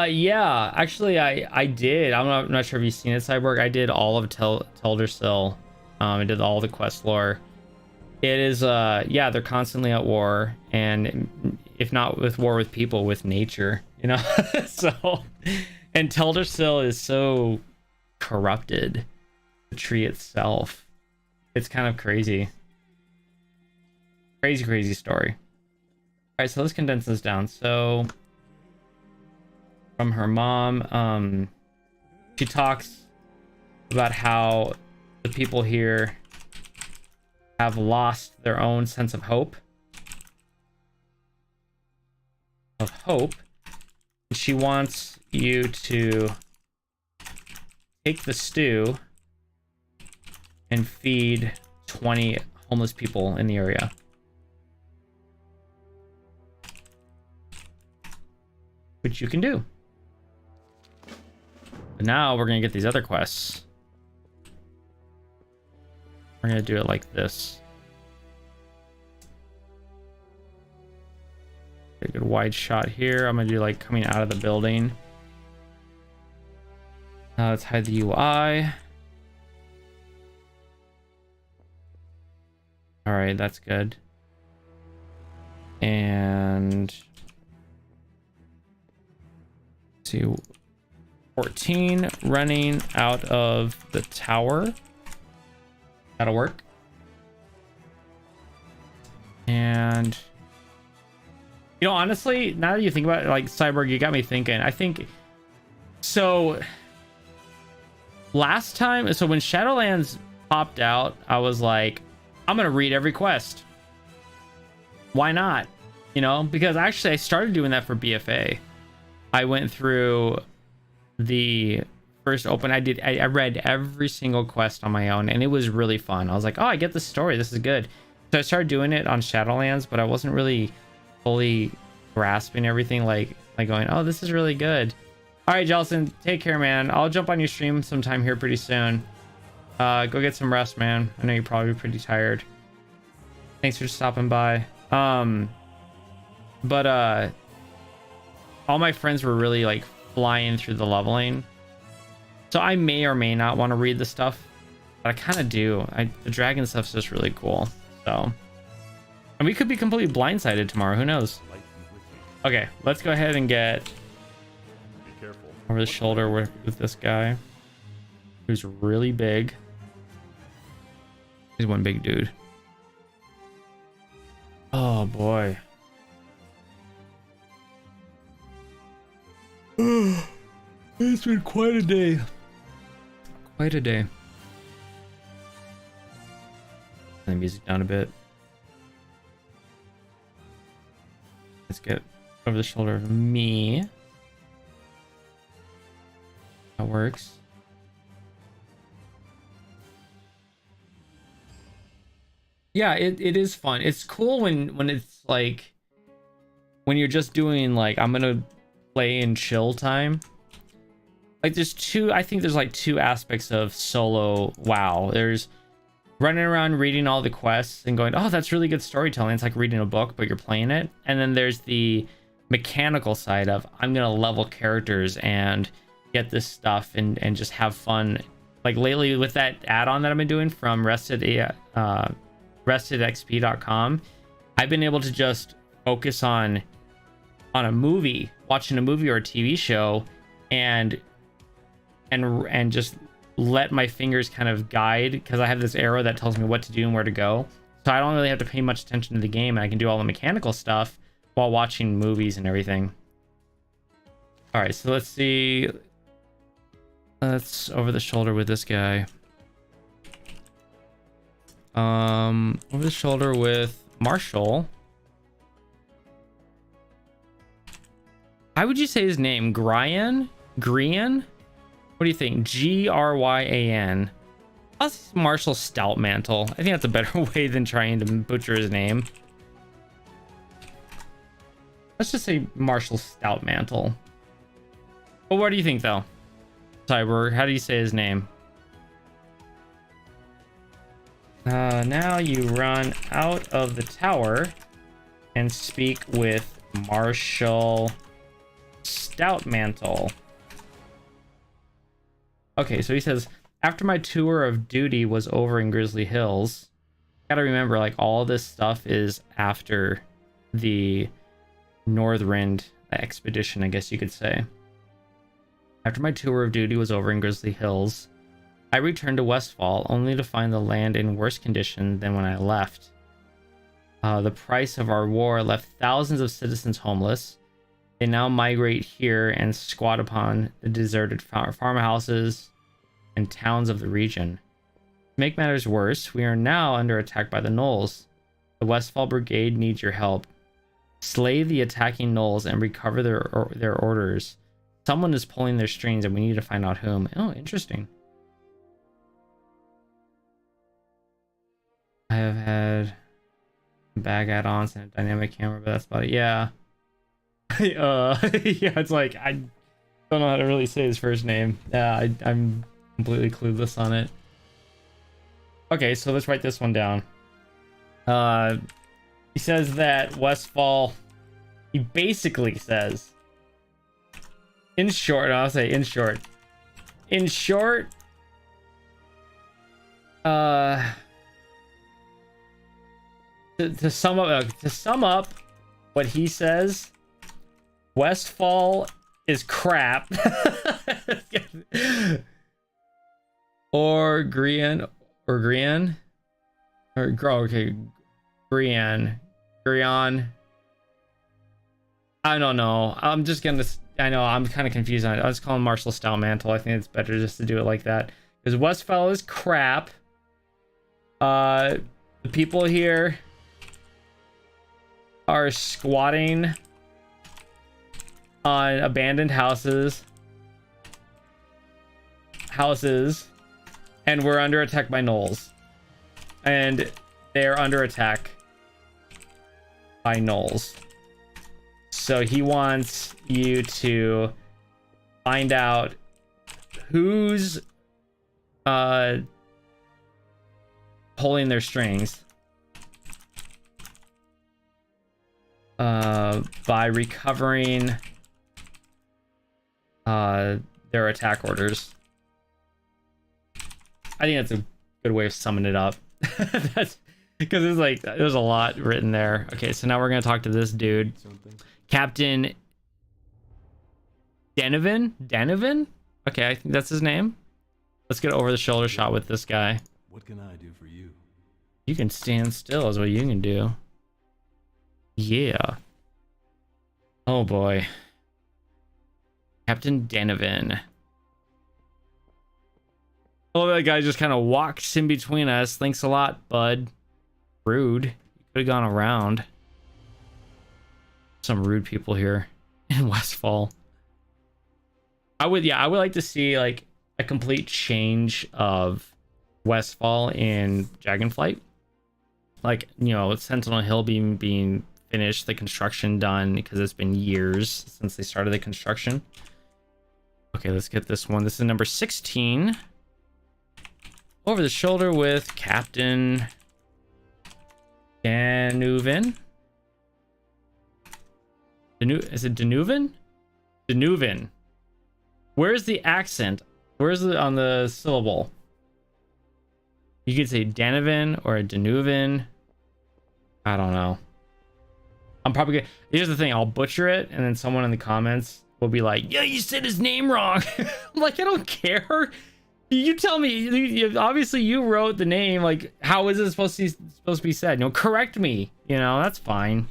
S1: Yeah, actually I did. I'm not sure if you've seen it, Cyborg. I did all of Teldercell. I did all the quest lore. It is yeah, they're constantly at war, and if not with war with people, with nature, you know. So, and Teldercell is so corrupted, the tree itself. It's kind of crazy. Crazy story. All right, so let's condense this down. So from her mom, she talks about how the people here have lost their own sense of hope. She wants you to take the stew and feed 20 homeless people in the area. Which you can do. But now we're gonna get these other quests. We're gonna do it like this. A good wide shot here. I'm gonna do like coming out of the building. Now let's hide the UI. All right, that's good. And let's see, 14 running out of the tower. That'll work. And you know, honestly, now that you think about it, like Cyborg, you got me thinking. I think so. Last time, so when Shadowlands popped out, I was like, I'm gonna read every quest. Why not? You know, because actually I started doing that for BFA. I went through the first open. I read every single quest on my own, and it was really fun. I was like, oh, I get the story. This is good. So I started doing it on Shadowlands, but I wasn't really fully grasping everything, like going, oh, this is really good. All right, Jelson, take care, man. I'll jump on your stream sometime here pretty soon. Go get some rest, man. I know you're probably pretty tired. Thanks for stopping by. But all my friends were really like flying through the leveling, so I may or may not want to read the stuff But I kind of do. The dragon stuff's just really cool. So, and we could be completely blindsided tomorrow. Who knows? Okay, let's go ahead and get over the shoulder with this guy, who's really big. He's one big dude. Oh boy. It's been quite a day. Quite a day. The music down a bit. Let's get over the shoulder of me. That works. Yeah, it is fun. It's cool when it's like when you're just doing like I'm gonna play in chill time. Like I think there's like two aspects of solo WoW. There's running around reading all the quests and going, oh, that's really good storytelling. It's like reading a book, but you're playing it. And then there's the mechanical side of I'm gonna level characters and get this stuff and just have fun. Like lately with that add-on that I've been doing from restedxp.com, I've been able to just focus on a movie, watching a movie or a TV show, and just let my fingers kind of guide, because I have this arrow that tells me what to do and where to go. So I don't really have to pay much attention to the game, and I can do all the mechanical stuff while watching movies and everything. All right, so let's see. Let's over the shoulder with this guy. Over the shoulder with Marshall. How would you say his name? Gryan? Grian? What do you think? Gryan. I'll say Marshall Stoutmantle. I think that's a better way than trying to butcher his name. Let's just say Marshall Stoutmantle. Well, what do you think, though? Cyborg, how do you say his name? Now you run out of the tower and speak with Marshall Stoutmantle. Okay, so he says, after my tour of duty was over in Grizzly Hills, gotta remember, like, all this stuff is after the Northrend expedition, I guess you could say. After my tour of duty was over in Grizzly Hills, I returned to Westfall only to find the land in worse condition than when I left. The price of our war left thousands of citizens homeless. They now migrate here and squat upon the deserted farmhouses and towns of the region. To make matters worse, we are now under attack by the gnolls. The Westfall Brigade needs your help. Slay the attacking gnolls and recover their orders. Someone is pulling their strings and we need to find out whom. Oh, interesting. I have had bag add-ons and a dynamic camera, but that's about it. Yeah. Yeah, it's like I don't know how to really say his first name. Yeah, I'm completely clueless on it. Okay, so let's write this one down. He says that Westfall, he basically says, in short, I'll say in short, to sum up what he says, Westfall is crap. or Grian. Okay, Grian. I don't know. I know I'm kind of confused on it. I'll just call him Marshall Stoutmantle. I think it's better just to do it like that, because Westfall is crap. The people here are squatting on abandoned houses, and we're under attack by gnolls, and they're under attack by gnolls. So he wants you to find out who's pulling their strings by recovering their attack orders. I think that's a good way of summing it up. That's because it's like there's a lot written there. Okay, so now we're gonna talk to this dude, Captain Danovan. Okay, I think that's his name. Let's get over the shoulder shot with this guy.
S3: What can I do for you?
S1: You can stand still is what you can do. Yeah. Oh boy. Captain Danovan. Oh, that guy just kind of walks in between us. Thanks a lot, bud. Rude. You could have gone around. Some rude people here in Westfall. I would like to see like a complete change of Westfall in Dragonflight. Like, you know, Sentinel Hill being finished, the construction done, because it's been years since they started the construction. Okay, let's get this one. This is number 16. Over the shoulder with Captain Danuven. Is it Danuven? Danuven. Where's the accent? Where's it on the syllable? You could say Danovan or Danuven. I don't know. I'm probably gonna. Here's the thing. I'll butcher it, and then someone in the comments will be like, "Yeah, you said his name wrong." I'm like, I don't care. You tell me. Obviously, you wrote the name. Like, how is it supposed to be said? You know, correct me. You know, that's fine.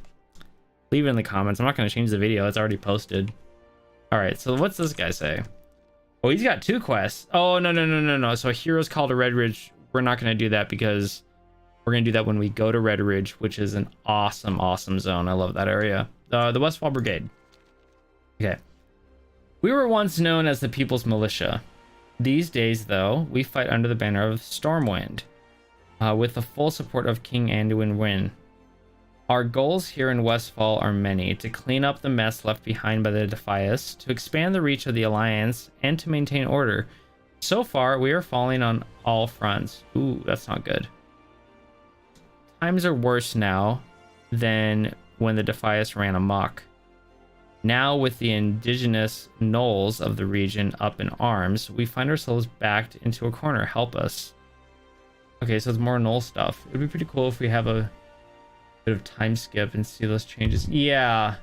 S1: Leave it in the comments. I'm not gonna change the video. It's already posted. All right. So what's this guy say? Oh, he's got 2 quests. Oh, no. So a hero's call to Red Ridge. We're not going to do that because we're going to do that when we go to Red Ridge, which is an awesome zone. I love that area. The Westfall Brigade. Okay. We were once known as the People's Militia. These days, though, we fight under the banner of Stormwind, with the full support of King Anduin Wynn. Our goals here in Westfall are many: to clean up the mess left behind by the Defias, to expand the reach of the Alliance, and to maintain order. So far, we are falling on all fronts. Ooh, that's not good. Times are worse now than when the Defias ran amok. Now, with the indigenous gnolls of the region up in arms, we find ourselves backed into a corner. Help us. Okay, so it's more gnoll stuff. It would be pretty cool if we have a bit of time skip and see those changes. Yeah.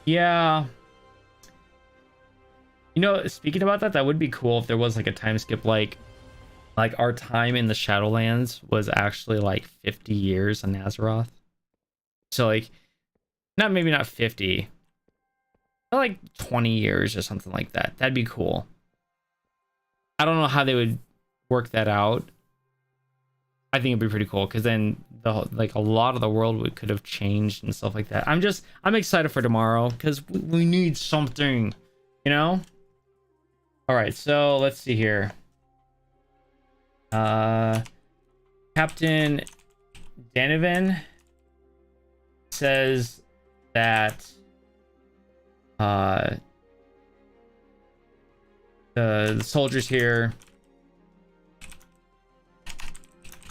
S1: Yeah. You know, speaking about that, that would be cool if there was like a time skip, like our time in the Shadowlands was actually like 50 years on Azeroth. So like, maybe not 50, but like 20 years or something like that. That'd be cool. I don't know how they would work that out. I think it'd be pretty cool because then a lot of the world could have changed and stuff like that. I'm excited for tomorrow because we need something, you know. All right, so let's see here. Captain Danovan says that the soldiers here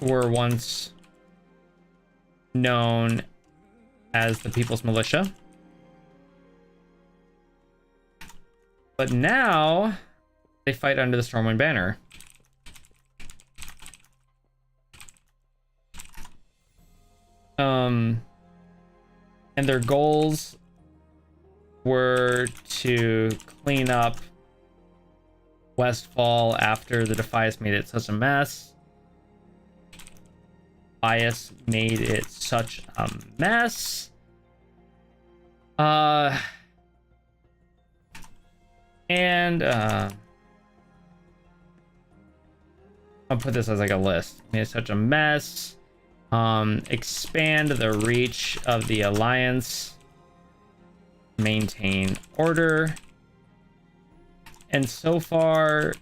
S1: were once known as the People's Militia, but now they fight under the Stormwind banner. And their goals were to clean up Westfall after the Defias made it such a mess. Defias made it such a mess. I'll put this as like a list. Made it such a mess. Expand the reach of the Alliance. Maintain order. And so far,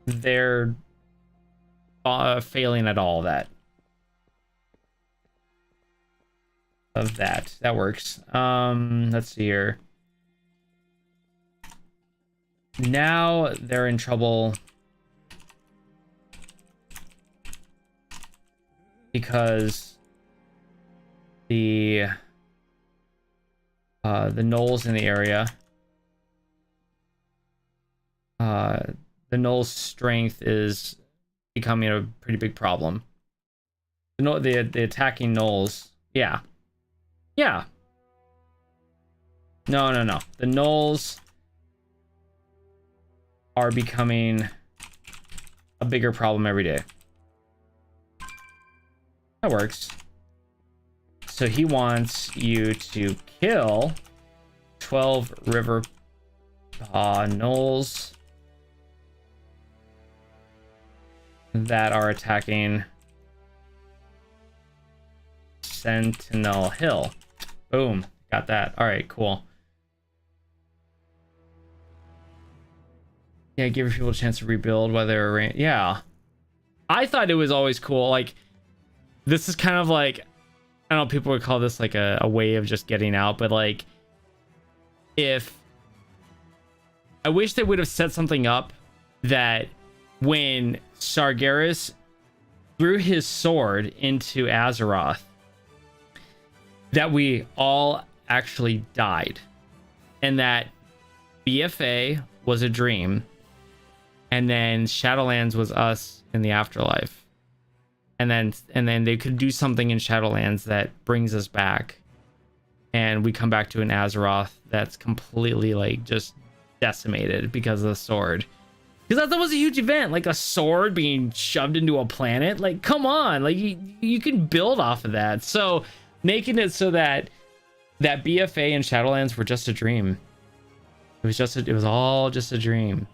S1: they're failing at all that. Of that. That works. Let's see here. Now they're in trouble because the gnolls in the area the Gnoll's strength is becoming a pretty big problem. The attacking Gnolls. Yeah. Yeah. No. The Gnolls are becoming a bigger problem every day. That works. So he wants you to kill 12 river Gnolls that are attacking Sentinel Hill. Boom. Got that. All right, cool. Yeah, give people a chance to rebuild while they're yeah. I thought it was always cool. Like, this is kind of like, I don't know, people would call this like a way of just getting out, but like, if I wish they would have set something up that when Sargeras threw his sword into Azeroth, that we all actually died, and that BFA was a dream, and then Shadowlands was us in the afterlife, and then they could do something in Shadowlands that brings us back, and we come back to an Azeroth that's completely like just decimated because of the sword. Because that was a huge event, like a sword being shoved into a planet. Like, come on, like you can build off of that. So making it so that BFA and Shadowlands were just a dream. It was all just a dream.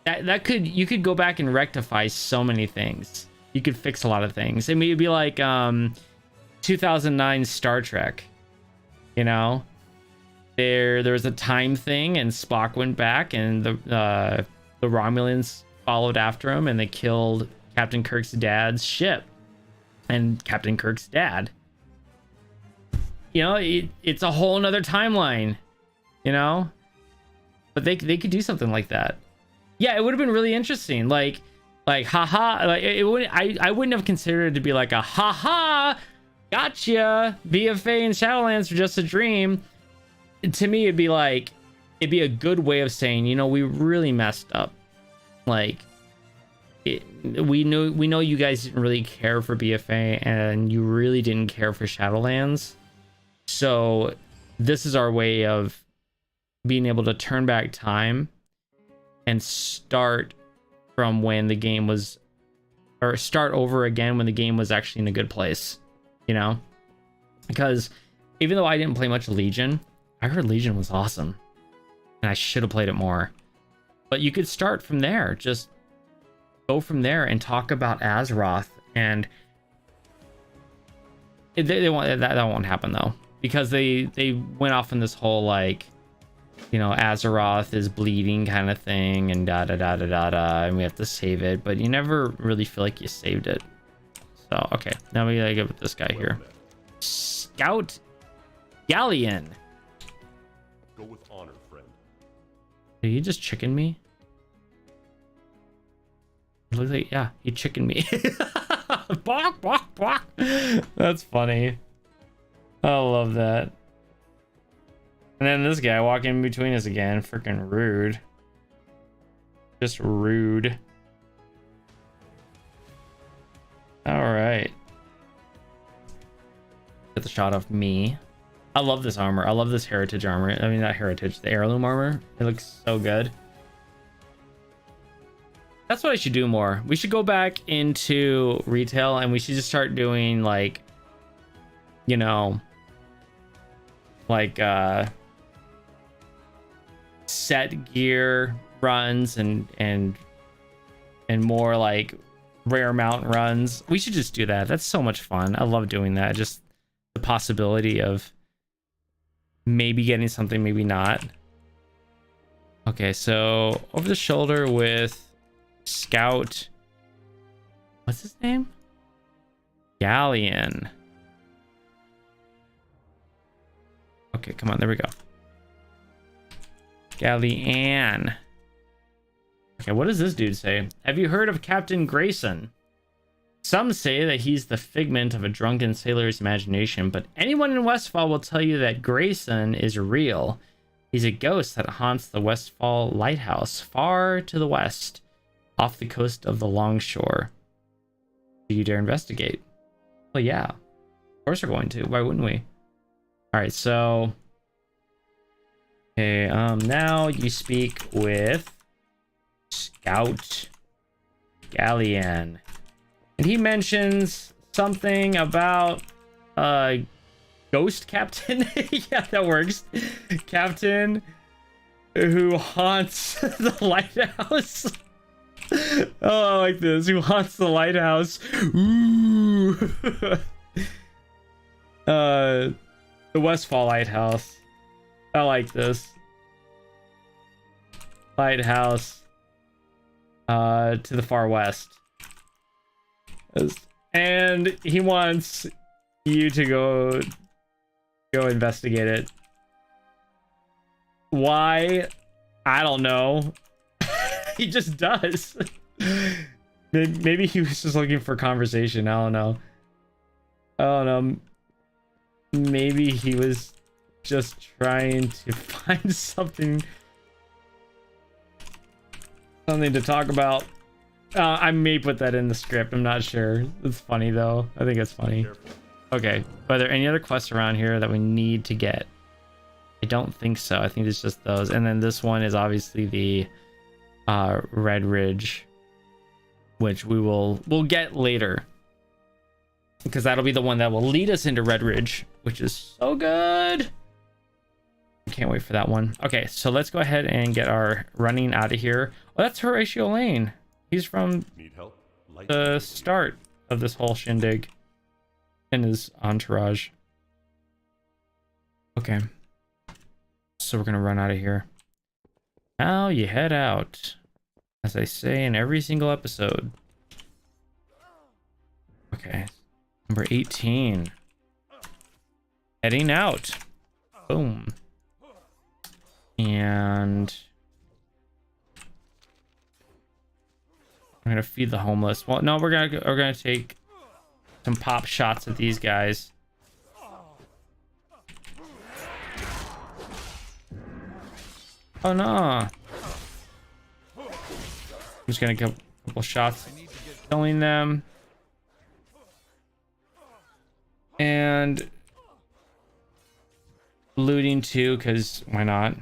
S1: You could go back and rectify so many things. You could fix a lot of things. I mean, it'd be like 2009 Star Trek. You know, there was a time thing, and Spock went back, and the Romulans followed after him, and they killed Captain Kirk's dad's ship and Captain Kirk's dad. You know, it's a whole nother timeline, you know, but they could do something like that. Yeah, it would have been really interesting. Like haha, like it would. I wouldn't have considered it to be like a haha, gotcha. BFA and Shadowlands are just a dream. To me, it'd be a good way of saying, you know, we really messed up. Like, we know you guys didn't really care for BFA, and you really didn't care for Shadowlands. So this is our way of being able to turn back time and start from when the game was, or start over again when the game was actually in a good place, you know? Because even though I didn't play much Legion, I heard Legion was awesome, and I should have played it more. But you could start from there, just go from there and talk about Azeroth, and they won't, that won't happen though, because they went off in this whole like, you know, Azeroth is bleeding kind of thing, and da da da da da da, and we have to save it, but you never really feel like you saved it. So okay, now we gotta go with this guy here, Scout Galleon.
S3: Go with honor, friend.
S1: Did you just chicken me? It looks like, yeah, he chickened me. Bark, bark, bark. That's funny. I love that. And then this guy walking in between us again. Freaking rude. Just rude. Alright. Get the shot of me. I love this armor. I love this heritage armor. I mean, not heritage, the heirloom armor. It looks so good. That's what I should do more. We should go back into retail, and we should just start doing like, you know, like set gear runs and more like rare mount runs. We should just do that. That's so much fun. I love doing that. Just the possibility of maybe getting something, maybe not. Okay, so over the shoulder with Scout, what's his name? Galleon. Okay, come on, there we go. Galleon. Okay, what does this dude say? Have you heard of Captain Grayson? Some say that he's the figment of a drunken sailor's imagination, but anyone in Westfall will tell you that Grayson is real. He's a ghost that haunts the Westfall lighthouse far to the west, off the coast of the Longshore. Do you dare investigate? Well, yeah. Of course we're going to. Why wouldn't we? Alright, so... Okay, now you speak with... Scout Galleon. And he mentions something about... Ghost Captain? Yeah, that works. Captain who haunts the lighthouse. Oh, I like this. Who haunts the lighthouse? Ooh. The Westfall lighthouse. I like this. Lighthouse. To the far west. And he wants you to go investigate it. Why? I don't know. He just does. Maybe he was just looking for conversation. I don't know. Maybe he was just trying to find something to talk about. I may put that in the script. I'm not sure. It's funny though. I think it's funny. Okay. Are there any other quests around here that we need to get? I don't think so. I think it's just those. And then this one is obviously the Red Ridge, which we'll get later, because that'll be the one that will lead us into Red Ridge, which is so good. Can't wait for that one. Okay, so let's go ahead and get our running out of here. Oh, that's Horatio Lane. He's from the start of this whole shindig and his entourage. Okay, so we're gonna run out of here. Now you head out, as I say in every single episode. Okay, number 18. Heading out. Boom. And I'm gonna feed the homeless. Well, no, we're gonna take some pop shots at these guys. Oh no! I'm just gonna get a couple shots, killing them, and looting too, because why not?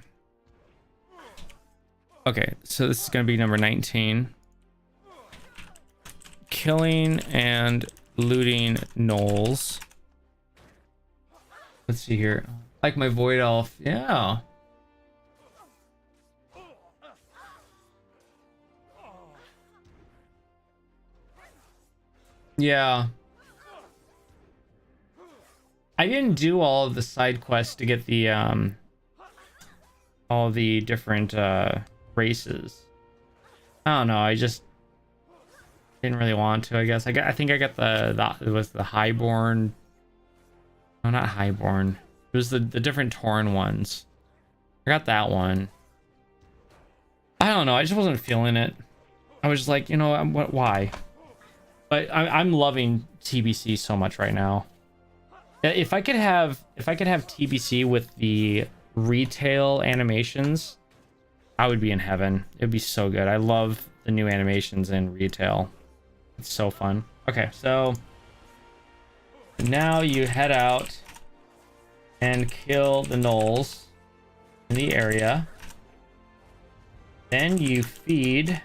S1: Okay, so this is gonna be number 19. Killing and looting gnolls. Let's see here. Like my void elf, yeah. Yeah. I didn't do all of the side quests to get the all the different races. I don't know, I just didn't really want to, I guess. I think I got it was the highborn. No, not highborn. It was the different Tauren ones. I got that one. I don't know, I just wasn't feeling it. I was just like, you know, why? But I'm loving TBC so much right now. If I could have TBC with the retail animations, I would be in heaven. It'd be so good. I love the new animations in retail. It's so fun. Okay, so now you head out and kill the gnolls in the area. Then you feed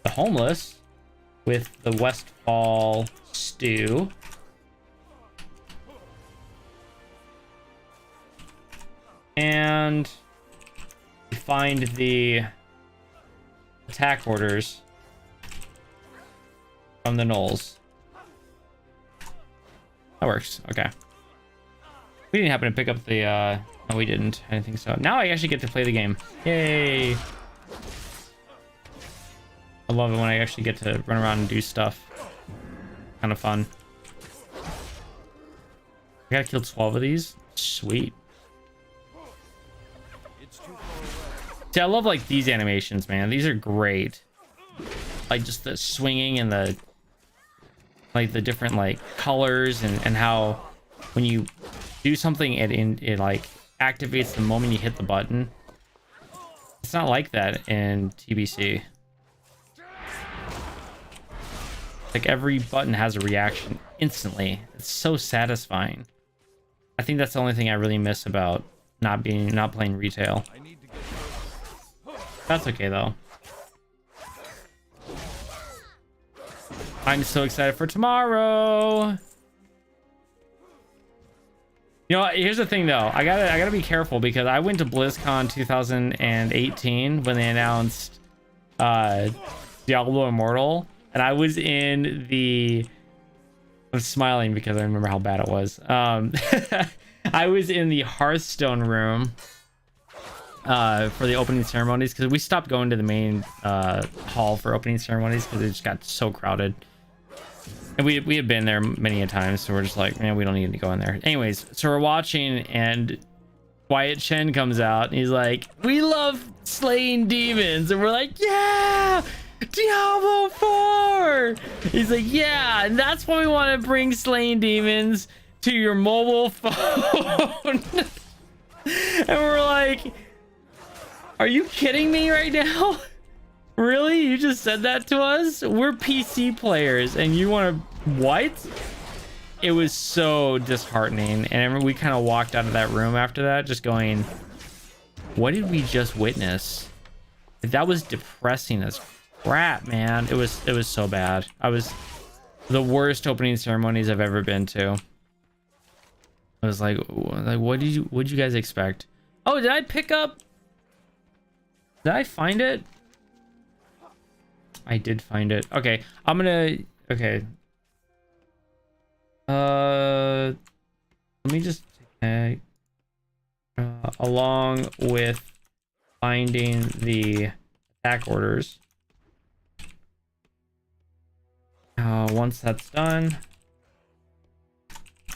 S1: the homeless with the Westfall stew. And you find the attack orders from the gnolls. That works. Okay. We didn't happen to pick up the no, we didn't. I didn't think so. Now I actually get to play the game. Yay. I love it when I actually get to run around and do stuff. Kind of fun. I gotta kill 12 of these. Sweet. See, I love like these animations, man. These are great. Like just the swinging and the like the different like colors and how when you do something it like activates the moment you hit the button. It's not like that in TBC. Like every button has a reaction instantly. It's so satisfying. I think that's the only thing I really miss about not playing retail. That's okay though. I'm so excited for tomorrow. You know, here's the thing though. I gotta be careful because I went to BlizzCon 2018 when they announced Diablo Immortal, and I was in the. I'm smiling because I remember how bad it was. I was in the Hearthstone room for the opening ceremonies because we stopped going to the main hall for opening ceremonies because it just got so crowded. And we had been there many a time, so we're just like, man, we don't need to go in there. Anyways, so we're watching, and Wyatt Chen comes out, and he's like, we love slaying demons. And we're like, yeah, Diablo 4. He's like, yeah, and that's why we want to bring slaying demons to your mobile phone. And we're like, are you kidding me right now? Really? You just said that to us? We're PC players and you want to what? It was so disheartening, and we kind of walked out of that room after that just going, what did we just witness? That was depressing as crap, man. It was so bad. I was the worst opening ceremonies I've ever been to. I was like what did you guys expect? Oh, did I find it? I did find it. Okay, I'm gonna. Okay. Let me just along with finding the attack orders. Once that's done,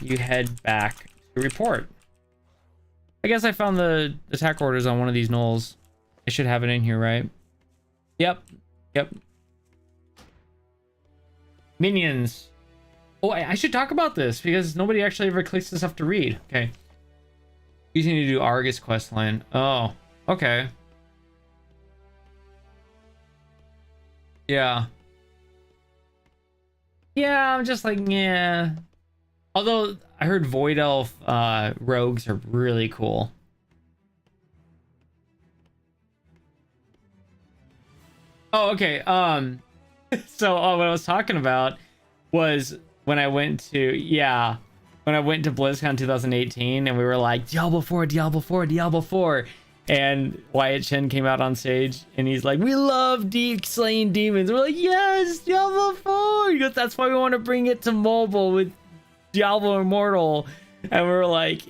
S1: you head back to report. I guess I found the attack orders on one of these knolls. I should have it in here, right? Yep. Minions. Oh, I should talk about this because nobody actually ever clicks this up to read. Okay. Using to do Argus questline. Oh, okay. Yeah. Yeah, I'm just like, yeah. Although I heard Void Elf rogues are really cool. Oh, okay. So what I was talking about was when I went to BlizzCon 2018 and we were like, Diablo 4, and Wyatt Chen came out on stage and he's like, we love slaying demons. We're like, yes, Diablo 4. He goes, that's why we want to bring it to mobile with Diablo Immortal. And we were like,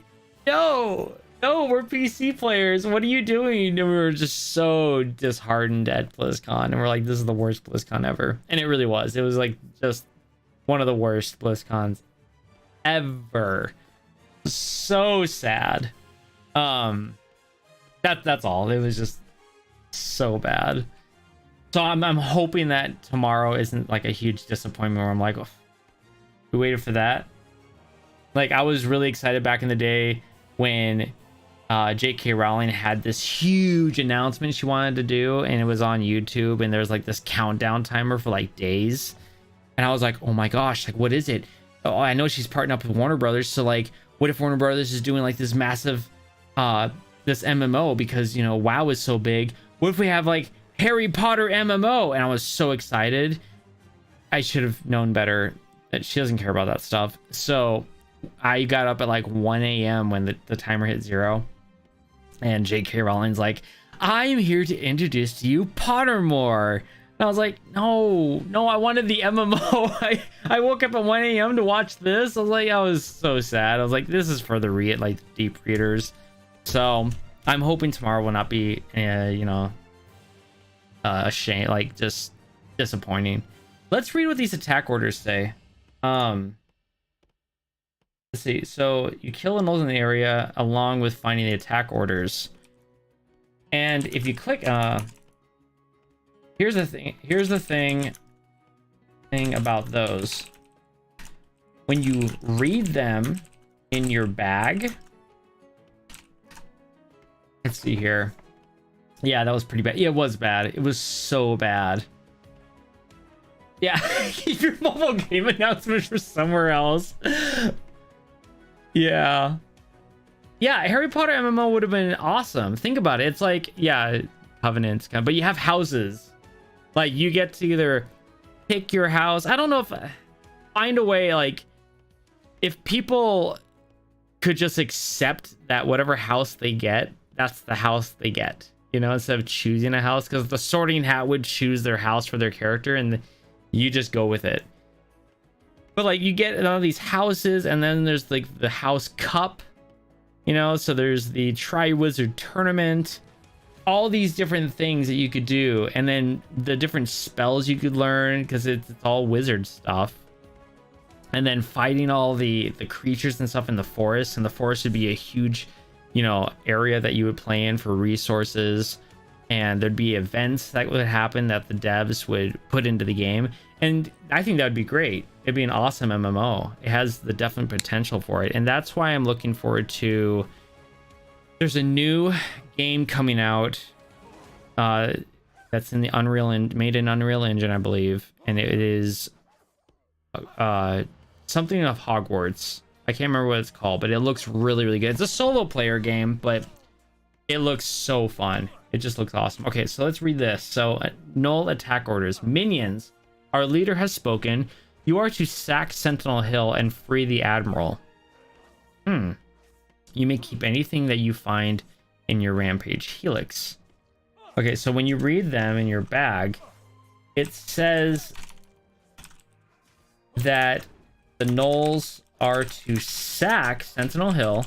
S1: no, we're PC players. What are you doing? And we were just so disheartened at BlizzCon. And we're like, this is the worst BlizzCon ever. And it really was. It was like just one of the worst BlizzCons ever. So sad. That's all. It was just so bad. So I'm hoping that tomorrow isn't like a huge disappointment where I'm like, oh, we waited for that. Like I was really excited back in the day when J.K. Rowling had this huge announcement she wanted to do, and it was on YouTube, and there's like this countdown timer for like days, and I was like, oh my gosh, like what is it? Oh, I know she's partnering up with Warner Brothers, so like what if Warner Brothers is doing like this massive this MMO because, you know, WoW is so big. What if we have like Harry Potter MMO? And I was so excited. I should have known better that she doesn't care about that stuff. So I got up at like 1 a.m. when the timer hit 0. And J.K. Rowling's like, I'm here to introduce to you Pottermore. And I was like, no, I wanted the MMO. I woke up at 1 a.m. to watch this. I was so sad. I was like, this is for the like deep readers. So I'm hoping tomorrow will not be, a shame, like just disappointing. Let's read what these attack orders say. Let's see. So you kill the gnolls in the area along with finding the attack orders. And if you click, here's the thing about those. When you read them in your bag, let's see here. Yeah, that was pretty bad. Yeah, it was bad. It was so bad. Yeah, keep your mobile game announcements for somewhere else. Yeah. Yeah, Harry Potter MMO would have been awesome. Think about it. It's like, yeah, Covenants, but you have houses. Like, you get to either pick your house. I don't know if... Find a way, like... If people could just accept that whatever house they get, that's the house they get. You know, instead of choosing a house. Because the Sorting Hat would choose their house for their character, and you just go with it. But, like, you get all these houses, and then there's, like, the House Cup. You know, so there's the Tri-Wizard Tournament. All these different things that you could do. And then the different spells you could learn, because it's all wizard stuff. And then fighting all the creatures and stuff in the forest. And the forest would be a huge, you know, area that you would play in for resources. And there'd be events that would happen that the devs would put into the game. And I think that would be great. It'd be an awesome MMO. It has the definite potential for it. And that's why I'm looking forward to... There's a new game coming out that's in the made in Unreal Engine, I believe. And it is something of Hogwarts. I can't remember what it's called, but it looks really, really good. It's a solo player game, but it looks so fun. It just looks awesome. Okay, so let's read this. So, null attack orders. Minions, our leader has spoken. You are to sack Sentinel Hill and free the Admiral. You may keep anything that you find in your Rampage Helix. Okay, so when you read them in your bag, it says that the Gnolls are to sack Sentinel Hill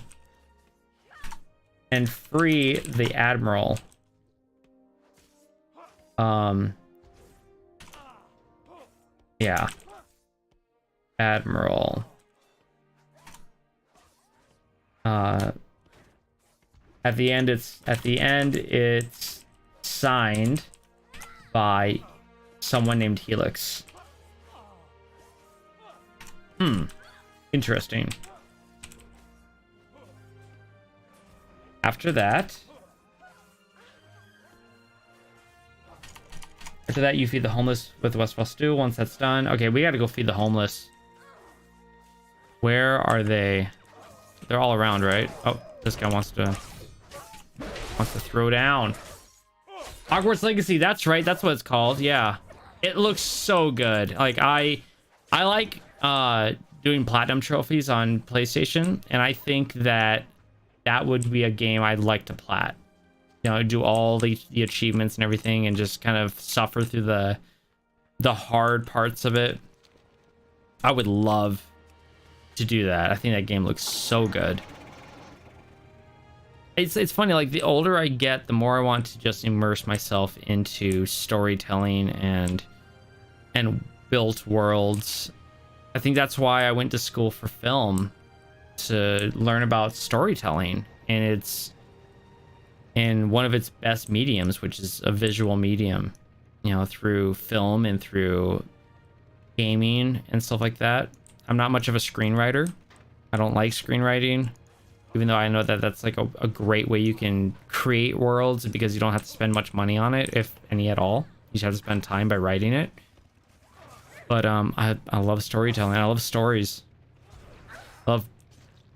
S1: and free the Admiral. Yeah. Admiral. At the end it's signed by someone named Helix. Interesting. After that, you feed the homeless with the Westfall stew. Once that's done, okay, we gotta go feed the homeless. Where are they? They're all around, right? Oh, this guy wants to throw down. Hogwarts Legacy, that's right, that's what it's called. Yeah, it looks so good. Like, I like doing platinum trophies on PlayStation, and I think that would be a game I'd like to plat. You know, do all the achievements and everything, and just kind of suffer through the hard parts of it. I would love to do that. I think that game looks so good. It's funny, like, the older I get, the more I want to just immerse myself into storytelling and built worlds. I think that's why I went to school for film, to learn about storytelling, and it's in one of its best mediums, which is a visual medium, you know, through film and through gaming and stuff like that. I'm not much of a screenwriter. I don't like screenwriting, even though I know that that's like a great way you can create worlds, because you don't have to spend much money on it, if any at all. You just have to spend time by writing it. But I love storytelling. I love stories. I'm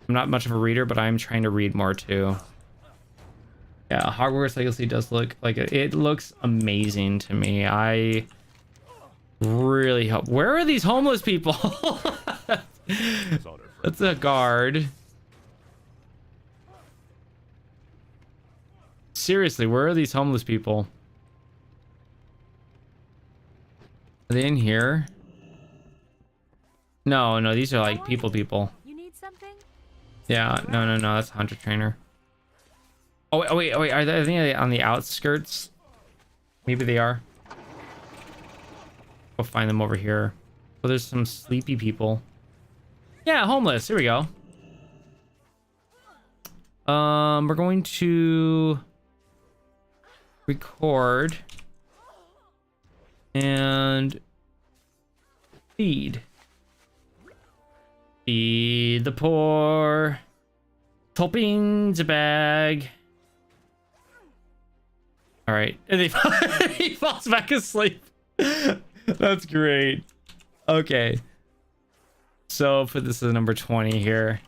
S1: not much of a reader, but I'm trying to read more too. Yeah, Hogwarts Legacy does look like it looks amazing to me. I really hope. Where are these homeless people? That's a guard. Seriously, where are these homeless people? Are they in here? No, these are like people.
S4: You need something?
S1: Yeah, no, that's a hunter trainer. Oh wait, are they on the outskirts? Maybe they are. We'll find them over here. Oh, there's some sleepy people. Yeah, homeless. Here we go. We're going to record and feed the poor. Toppings a bag. All right, and he falls back asleep. That's great. Okay, so put this as number 20 here.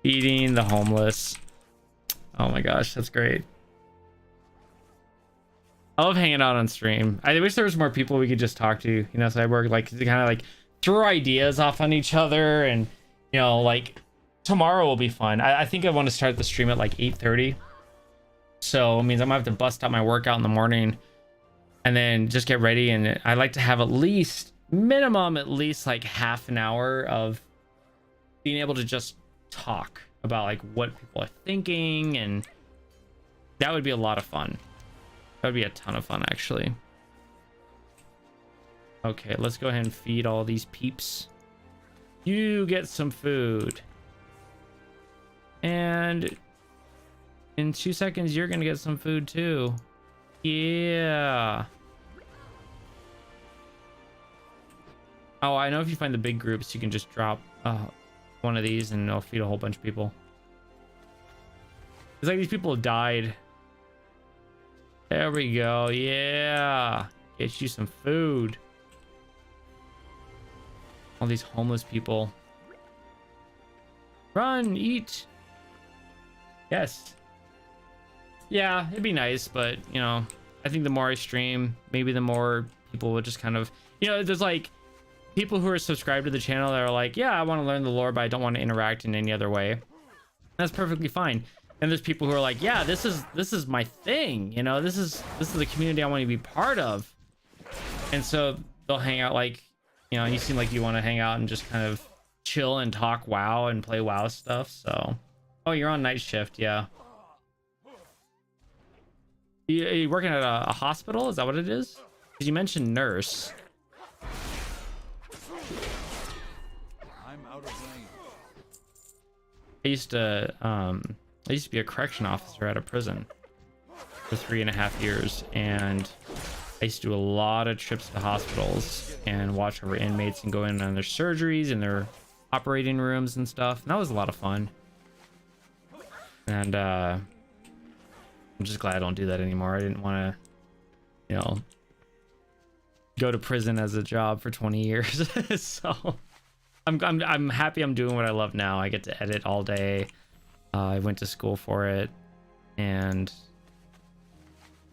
S1: Feeding the homeless. Oh my gosh, that's great. I love hanging out on stream. I wish there was more people we could just talk to, you know, Cyborg, like to kind of like throw ideas off on each other. And you know, like tomorrow will be fun. I think I want to start the stream at like 8:30, so it means I'm gonna have to bust out my workout in the morning and then just get ready. And I like to have at least at least like half an hour of being able to just talk about like what people are thinking, and that would be a lot of fun. That would be a ton of fun, actually. Okay, let's go ahead and feed all these peeps. You get some food. And in 2 seconds, you're gonna get some food too. Yeah. Oh, I know if you find the big groups, you can just drop one of these and it'll feed a whole bunch of people. It's like these people have died. There we go. Yeah. Get you some food. All these homeless people. Run, eat. Yes. Yeah, it'd be nice, but you know, I think the more I stream, maybe the more people will just kind of, you know, there's like people who are subscribed to the channel that are like, yeah, I want to learn the lore, but I don't want to interact in any other way. That's perfectly fine. And there's people who are like, yeah, this is my thing, you know, this is the community I want to be part of. And so they'll hang out, like, you know, you seem like you want to hang out and just kind of chill and talk WoW and play WoW stuff. So, oh, you're on night shift, yeah. You working at a hospital? Is that what it is? Because you mentioned nurse.
S4: I'm out of range.
S1: I used to be a correction officer at a prison for 3.5 years, and I used to do a lot of trips to hospitals and watch over inmates and go in on their surgeries and their operating rooms and stuff. And that was a lot of fun. And I'm just glad I don't do that anymore. I didn't want to, you know, go to prison as a job for 20 years. So I'm happy I'm doing what I love now. I get to edit all day. I went to school for it, and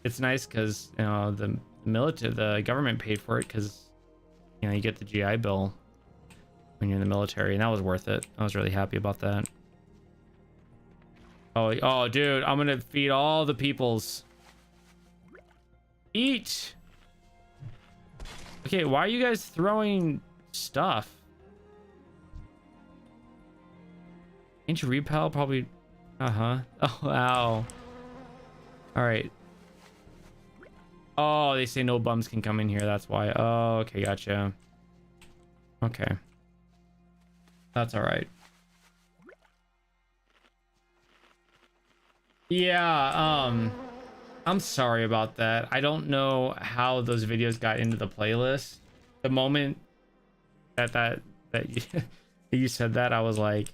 S1: it's nice because, you know, the government paid for it, because, you know, you get the GI Bill when you're in the military, and that was worth it. I was really happy about that. Oh, dude, I'm gonna feed all the peoples. Eat. Okay, why are you guys throwing stuff? Ain't you repel? Probably. Oh, wow. All right. Oh, they say no bums can come in here. That's why. Oh, okay, gotcha. Okay. That's all right. Yeah, I'm sorry about that. I don't know how those videos got into the playlist. The moment that you said that, I was like,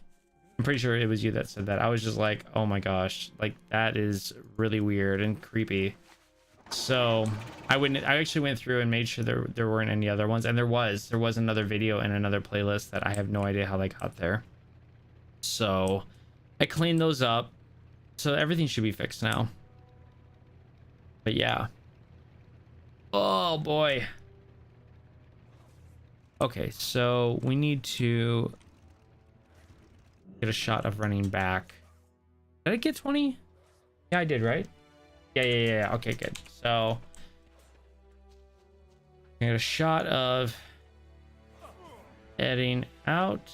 S1: I'm pretty sure it was you that said that. I was just like, oh my gosh, like that is really weird and creepy. So I actually went through and made sure there weren't any other ones, and there was another video in another playlist that I have no idea how they got there. So I cleaned those up, so everything should be fixed now. But yeah. Oh boy. Okay, so we need to get a shot of running back. Did I get 20? Yeah, I did, right? Yeah. Okay, good. So I got a shot of heading out.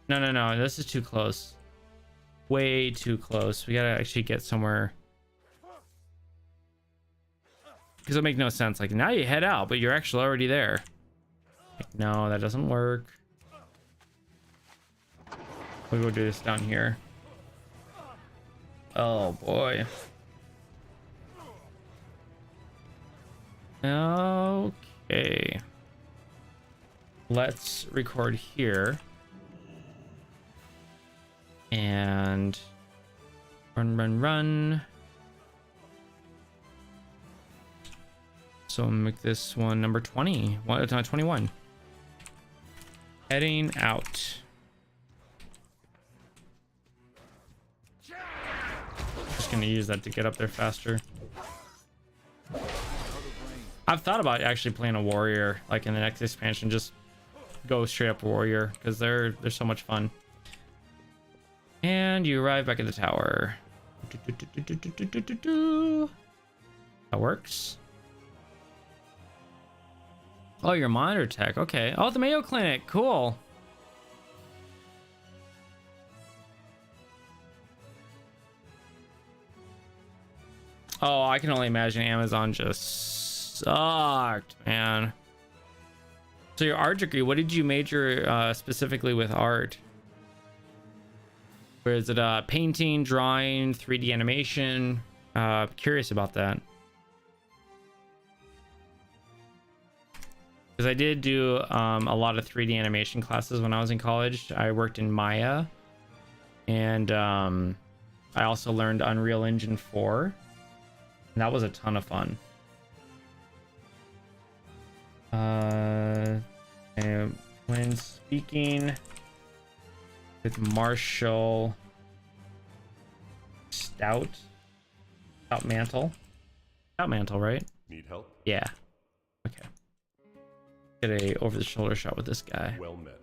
S1: No. This is too close. Way too close. We gotta actually get somewhere. Because it'll make no sense. Like, now you head out, but you're actually already there. Like, no, that doesn't work. We will do this down here. Oh boy. Okay. Let's record here. And run. So make this one number 20. 21. Heading out. Just gonna use that to get up there faster. I've thought about actually playing a warrior, like in the next expansion. Just go straight up warrior because they're so much fun. And you arrive back at the tower. That works. Oh, your monitor tech. Okay. Oh, the Mayo Clinic. Cool. Oh, I can only imagine Amazon just sucked, man. So your art degree, what did you major specifically with art? Or is it painting, drawing, 3D animation? Curious about that. Because I did do a lot of 3D animation classes when I was in college. I worked in Maya, and I also learned Unreal Engine 4, and that was a ton of fun. And when speaking with Marshall Stoutmantle, right?
S3: Need help?
S1: Yeah. Okay. Get a over-the-shoulder shot with this guy.
S3: Well met.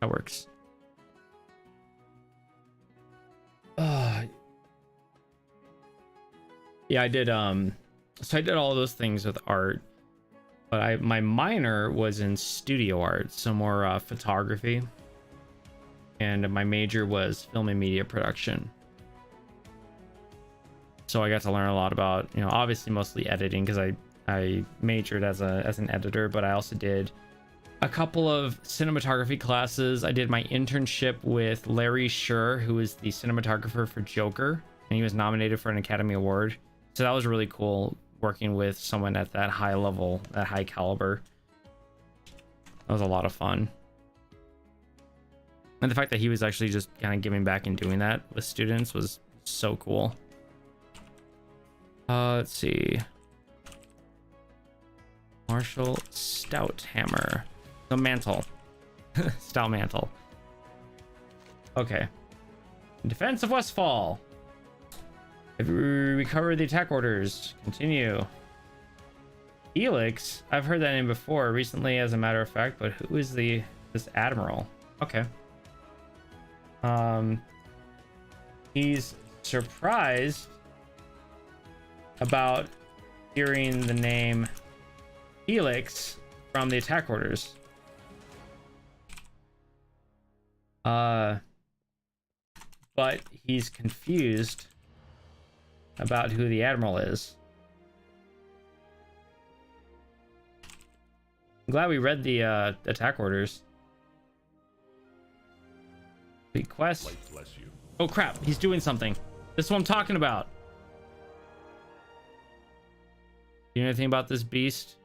S1: That works. Yeah, I did so I did all those things with art, but my minor was in studio art, so more photography, and my major was film and media production. So I got to learn a lot about, you know, obviously mostly editing because I majored as an editor, but I also did a couple of cinematography classes. I did my internship with Larry Sher, who is the cinematographer for Joker, and he was nominated for an Academy Award. So that was really cool, working with someone at that high level, that high caliber. That was a lot of fun. And the fact that he was actually just kind of giving back and doing that with students was so cool. Let's see. Marshall Stouthammer. The mantle. Stout mantle. Okay. In defense of Westfall. Have you recovered the attack orders? Continue. Helix? I've heard that name before, recently as a matter of fact, but who is this admiral? Okay. He's surprised about hearing the name Helix from the attack orders. But he's confused about who the admiral is. I'm glad we read the attack orders. The quest.
S3: Light bless you.
S1: Oh crap, he's doing something. This is what I'm talking about. You know anything about this beast?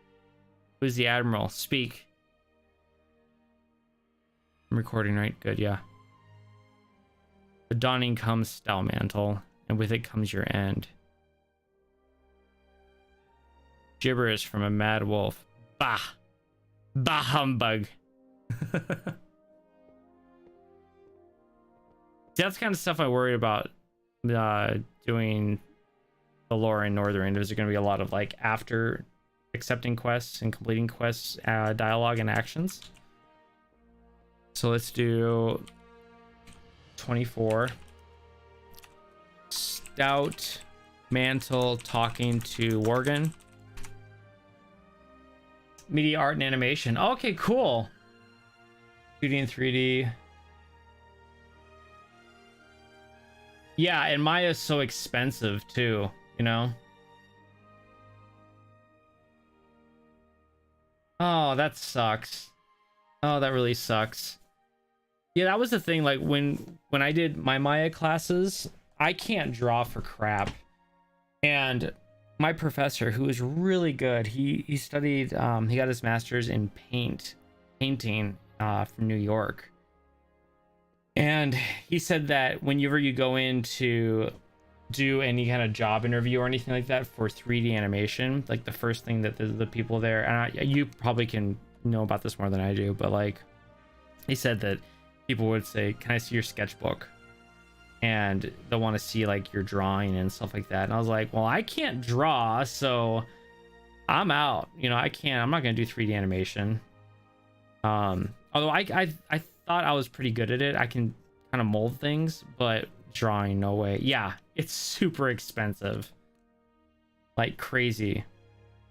S1: Who's the admiral? Speak. I'm recording, right? Good, yeah. The dawning comes, Stoutmantle, and with it comes your end. Gibberish from a mad wolf. Bah! Bah humbug! That's the kind of stuff I worry about doing the lore in Northern. There's going to be a lot of like after accepting quests and completing quests, dialogue and actions. So let's do 24. Stout Mantle talking to Worgen. Media art and animation. Oh, okay, cool. 2D and 3D. Yeah, and Maya's so expensive too, you know? Oh, that sucks. Oh, that really sucks. Yeah, that was the thing, like when I did my Maya classes, I can't draw for crap. And my professor, who is really good, he studied, he got his master's in painting from New York. And he said that whenever you go into do any kind of job interview or anything like that for 3D animation, like the first thing that the people there, and you probably can know about this more than I do, but like he said that people would say, can I see your sketchbook? And they'll want to see like your drawing and stuff like that. And I was like, well, I can't draw, so I'm out. You know, I'm not going to do 3D animation. Although I thought I was pretty good at it. I can kind of mold things, but drawing, no way. Yeah, it's super expensive. Like crazy.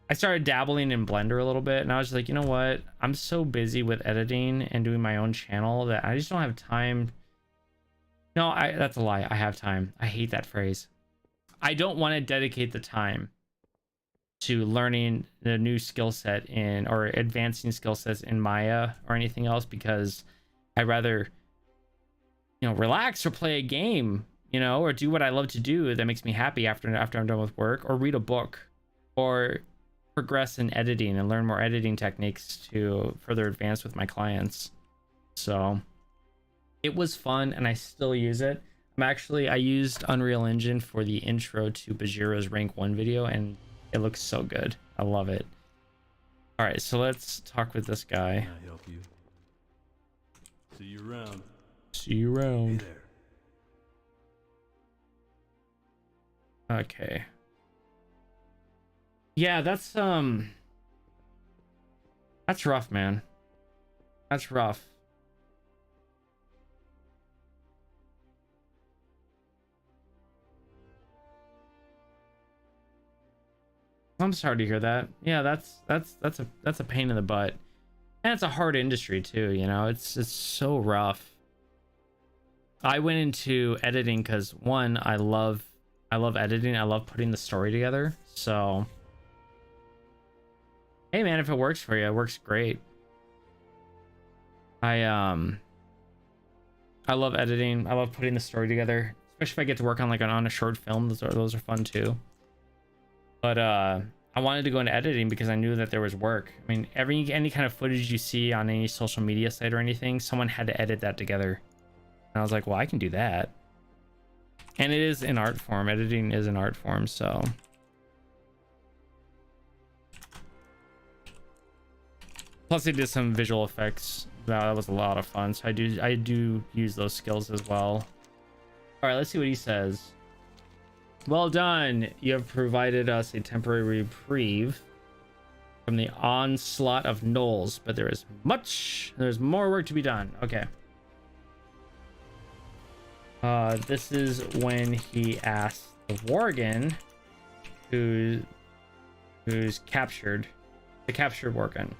S1: I started dabbling in Blender a little bit, and I was like, you know what? I'm so busy with editing and doing my own channel that I just don't have time. No, that's a lie. I have time. I hate that phrase. I don't want to dedicate the time to learning the new skill set in, or advancing skill sets in Maya or anything else, because I'd rather, you know, relax or play a game, you know, or do what I love to do that makes me happy after I'm done with work, or read a book, or progress in editing and learn more editing techniques to further advance with my clients. So it was fun, and I still use it. I used Unreal Engine for the intro to Bajira's Rank 1 video, and it looks so good. I love it. All right, so let's talk with this guy.
S3: Can I help you? See you around.
S1: See you around.
S3: Hey there.
S1: Okay. Yeah, that's rough, man. That's rough. I'm sorry to hear that. Yeah, that's a pain in the butt. And it's a hard industry too, you know. It's so rough. I went into editing because one, I love editing. I love putting the story together. So hey man, if it works for you, it works great. I love editing. I love putting the story together, especially if I get to work on like on a short film. Those are fun too. But I wanted to go into editing because I knew that there was work. I mean, any kind of footage you see on any social media site or anything, someone had to edit that together. And I was like, well, I can do that. And it is an art form. Editing is an art form, so. Plus, I did some visual effects. That was a lot of fun. So I do use those skills as well. All right, let's see what he says. Well done. You have provided us a temporary reprieve from the onslaught of gnolls, but there's more work to be done. Okay. This is when he asks the Worgen, who's captured, the captured Worgen.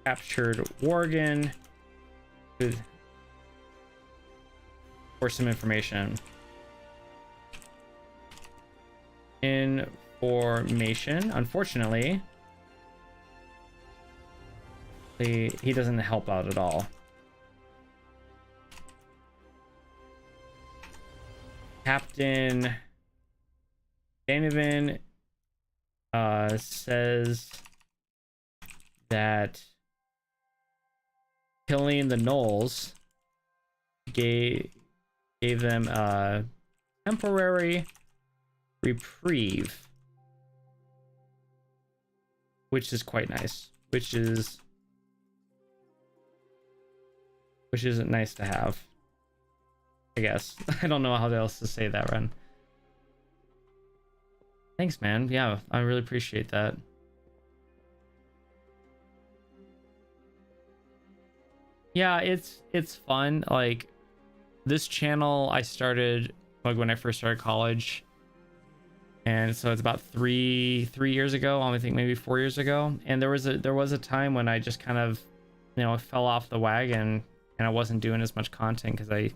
S1: Captured Worgen for some information. Unfortunately, he doesn't help out at all. Captain Danovan says that killing the gnolls gave them a temporary reprieve, which is quite nice, which is nice to have, I guess. I don't know how else to say that, Ren. Thanks, man. Yeah, I really appreciate that. Yeah, it's fun. Like, this channel I started like when I first started college, and so it's about three years ago. I think maybe 4 years ago. And there was a time when I just kind of, you know, fell off the wagon, and I wasn't doing as much content because I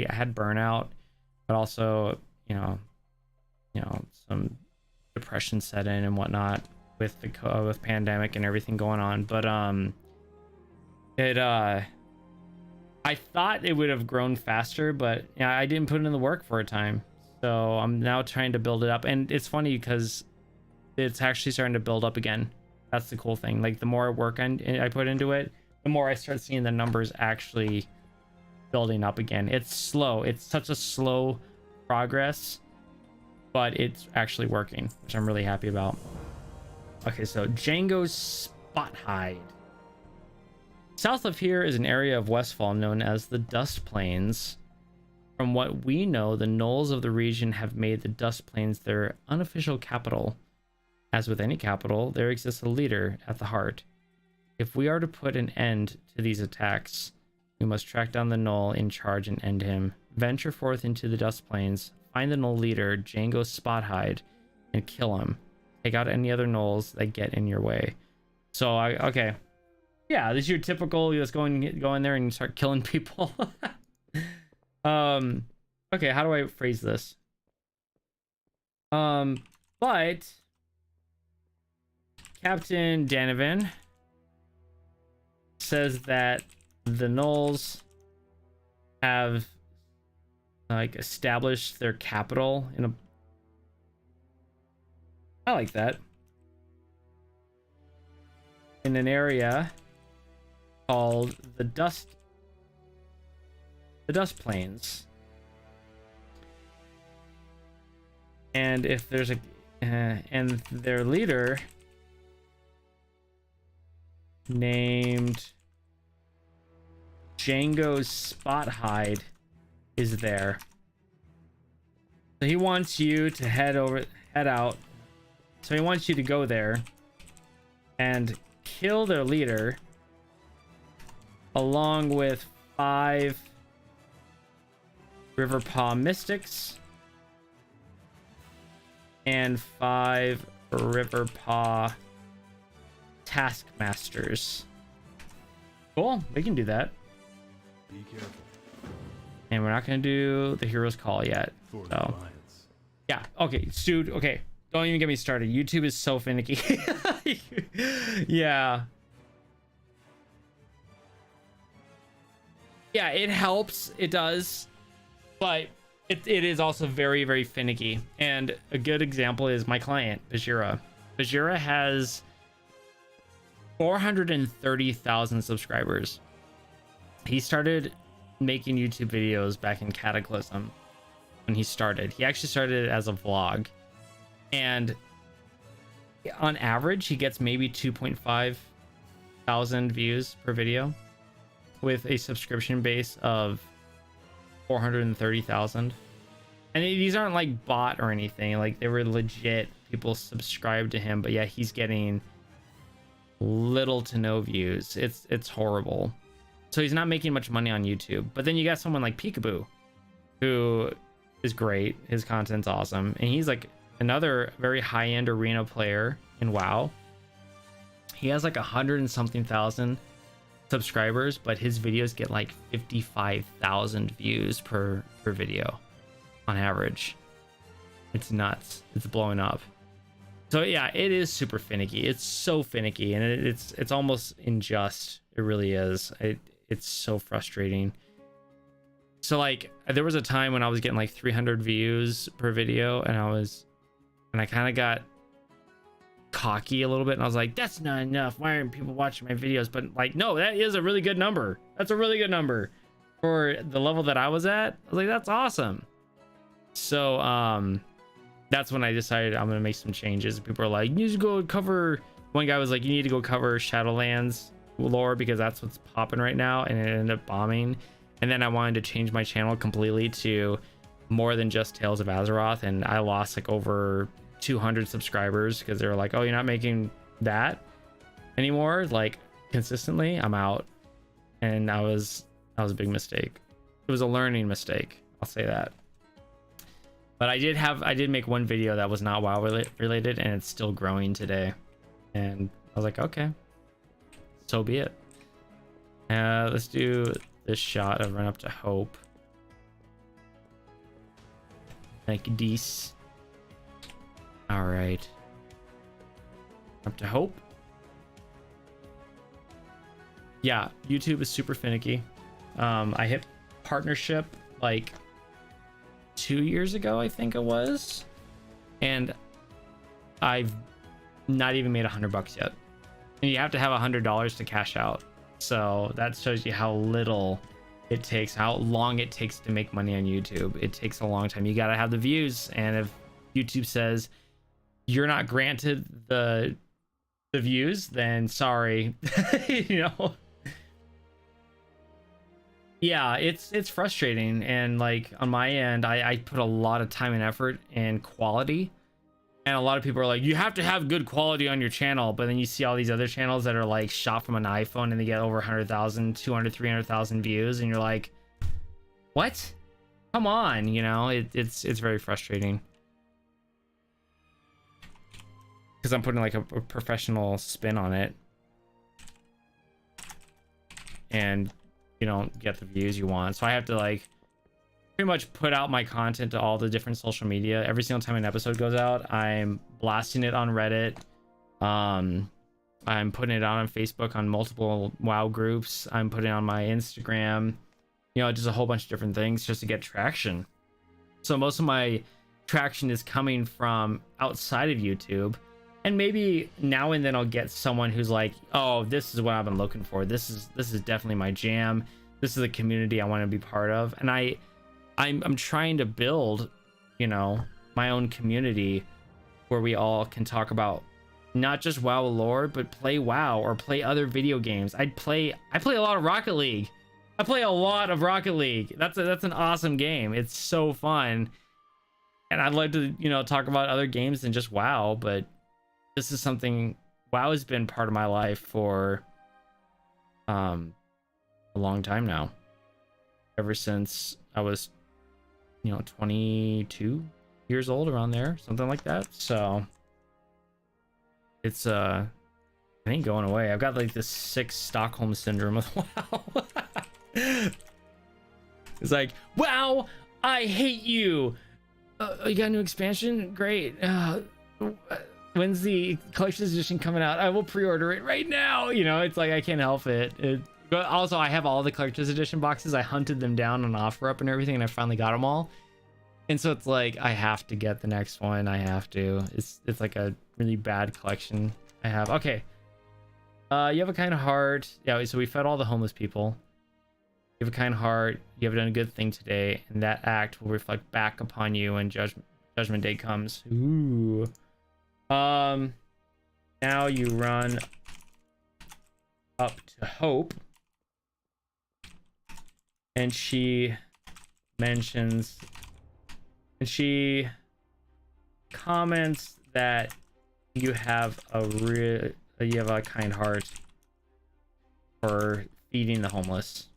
S1: had burnout, but also you know some depression set in and whatnot with with pandemic and everything going on. But I thought it would have grown faster, but yeah, I didn't put in the work for a time. So I'm now trying to build it up, and it's funny because it's actually starting to build up again. That's the cool thing. Like, the more work I put into it, the more I start seeing the numbers actually building up again. It's slow. It's such a slow progress, but it's actually working, which I'm really happy about. Okay, so Django's Spot Hide. South of here is an area of Westfall known as the Dust Plains. From what we know, the gnolls of the region have made the Dust Plains their unofficial capital. As with any capital, there exists a leader at the heart. If we are to put an end to these attacks, we must track down the gnoll in charge and end him. Venture forth into the Dust Plains, find the gnoll leader, Django Spot Hide, and kill him. Take out any other gnolls that get in your way. So, okay. Yeah, this is your typical, you just go in there and start killing people. Okay, how do I phrase this? But Captain Danovan says that the gnolls have like established their capital in a... I like that. In an area called the Dust Plains. And if there's a and their leader named Django's Spot Hide is there. So he wants you to head out. So he wants you to go there and kill their leader along with 5 Riverpaw Mystics and 5 Riverpaw Taskmasters. Cool, we can do that.
S3: Be careful.
S1: And we're not gonna do the hero's call yet.
S3: For
S1: So
S3: defiance.
S1: yeah, okay, dude. Okay, don't even get me started. YouTube is so finicky. Yeah. Yeah, it helps. It does. But it is also very, very finicky. And a good example is my client, Bajira. Bajira has 430,000 subscribers. He started making YouTube videos back in Cataclysm when he started. He actually started as a vlog. And on average, he gets maybe 2.5 thousand views per video with a subscription base of 430,000. And these aren't like bot or anything. Like they were legit people subscribed to him, but yeah, he's getting little to no views. It's horrible. So he's not making much money on YouTube. But then you got someone like Peekaboo, who is great. His content's awesome. And he's like another very high-end arena player in WoW. He has like 100 and something thousand subscribers, but his videos get like 55,000 views per video on average. It's nuts. It's blowing up. So yeah, it is super finicky. It's so finicky, and it's almost unjust. It really is. It's so frustrating. So like there was a time when I was getting like 300 views per video, and I kind of got cocky a little bit, and I was like, that's not enough. Why aren't people watching my videos? But like, no, that is a really good number. That's a really good number for the level that I was at. I was like, that's awesome. So that's when I decided I'm gonna make some changes. People are like, you need to go cover, one guy was like, you need to go cover Shadowlands lore because that's what's popping right now, and it ended up bombing. And then I wanted to change my channel completely to more than just Tales of Azeroth, and I lost like over 200 subscribers because they were like, oh, you're not making that anymore like consistently. I'm out. And that was a big mistake. It was a learning mistake, I'll say that. But I did make one video that was not WoW related, and it's still growing today. And I was like, okay, so be it. Let's do this shot of Run Up to Hope. Like this. All right. Up to Hope. Yeah, YouTube is super finicky. I hit partnership like 2 years ago, I think it was, and I've not even made $100 yet. And you have to have $100 to cash out. So that shows you how little it takes, how long it takes to make money on YouTube. It takes a long time. You got to have the views, and if YouTube says you're not granted the views, then sorry. You know. Yeah, it's frustrating, and like on my end, I put a lot of time and effort and quality, and a lot of people are like, you have to have good quality on your channel, but then you see all these other channels that are like shot from an iPhone and they get over 100,000, 200, 300,000 views, and you're like, what? Come on, you know. It's very frustrating because I'm putting like a professional spin on it, and you don't get the views you want. So I have to like pretty much put out my content to all the different social media. Every single time an episode goes out, I'm blasting it on Reddit. I'm putting it out on Facebook on multiple WoW groups. I'm putting it on my Instagram, you know, just a whole bunch of different things just to get traction. So most of my traction is coming from outside of YouTube. And maybe now and then I'll get someone who's like, oh, this is what I've been looking for. This is definitely my jam. This is the community I want to be part of. And I'm trying to build, you know, my own community where we all can talk about not just WoW lore, but play WoW or play other video games. I play a lot of Rocket League. I play a lot of Rocket League. That's an awesome game. It's so fun. And I'd like to, you know, talk about other games than just WoW, but this is something, WoW has been part of my life for a long time now. Ever since I was, you know, 22 years old, around there, something like that. So it's it ain't going away. I've got like this sick Stockholm syndrome with WoW. It's like, wow, I hate you. You got a new expansion? Great. When's the collector's edition coming out? I will pre-order it right now. You know, it's like I can't help it. But also, I have all the collector's edition boxes. I hunted them down on OfferUp and everything, and I finally got them all. And so it's like I have to get the next one. I have to. It's like a really bad collection I have. Okay. You have a kind heart. Yeah. So we fed all the homeless people. You have a kind heart. You have done a good thing today, and that act will reflect back upon you when judgment day comes. Ooh. Now you run up to Hope, and she mentions, and she comments that you have a kind heart for feeding the homeless.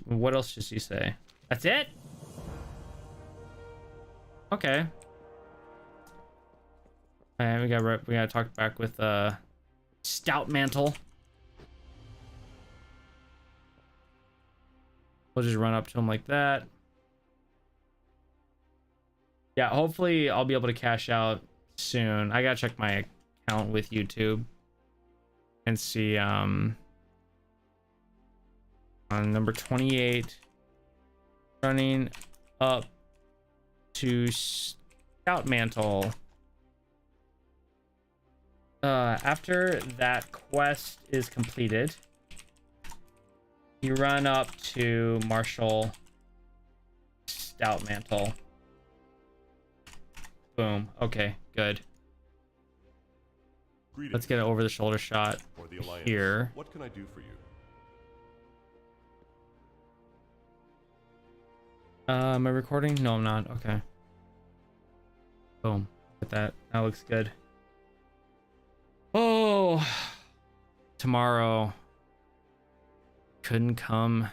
S1: What else does she say? That's it? Okay. And we gotta talk back with Stout Mantle. We'll just run up to him like that. Yeah, hopefully I'll be able to cash out soon. I gotta check my account with YouTube and see on number 28, running up to Stout Mantle. After that quest is completed, you run up to Marshal Stout Mantle. Boom. Okay, good.
S5: Greetings.
S1: Let's get an over the shoulder shot
S5: For the Alliance.
S1: here.
S5: What can I do for you?
S1: Am I recording? No, I'm not. Okay. Boom. Get that. That looks good. Oh, tomorrow couldn't come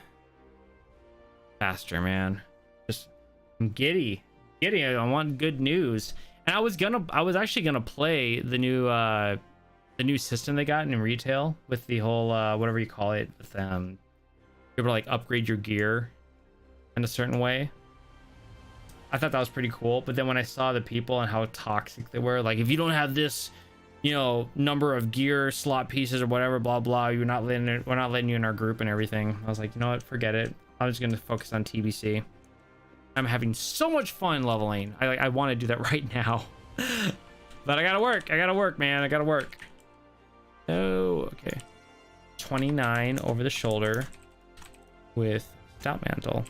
S1: faster, man. Just, I'm giddy. I want good news. And I was actually gonna play the new system they got in retail with the whole whatever you call it, with you're able to like upgrade your gear in a certain way. I thought that was pretty cool, but then when I saw the people and how toxic they were, like, if you don't have this, you know, number of gear slot pieces or whatever, blah blah, we're not letting you in our group and everything. I was like, you know what, forget it. I'm just gonna focus on TBC. I'm having so much fun leveling. I want to do that right now. But I gotta work, man. I gotta work. Oh, okay. 29 over the shoulder with stout mantle.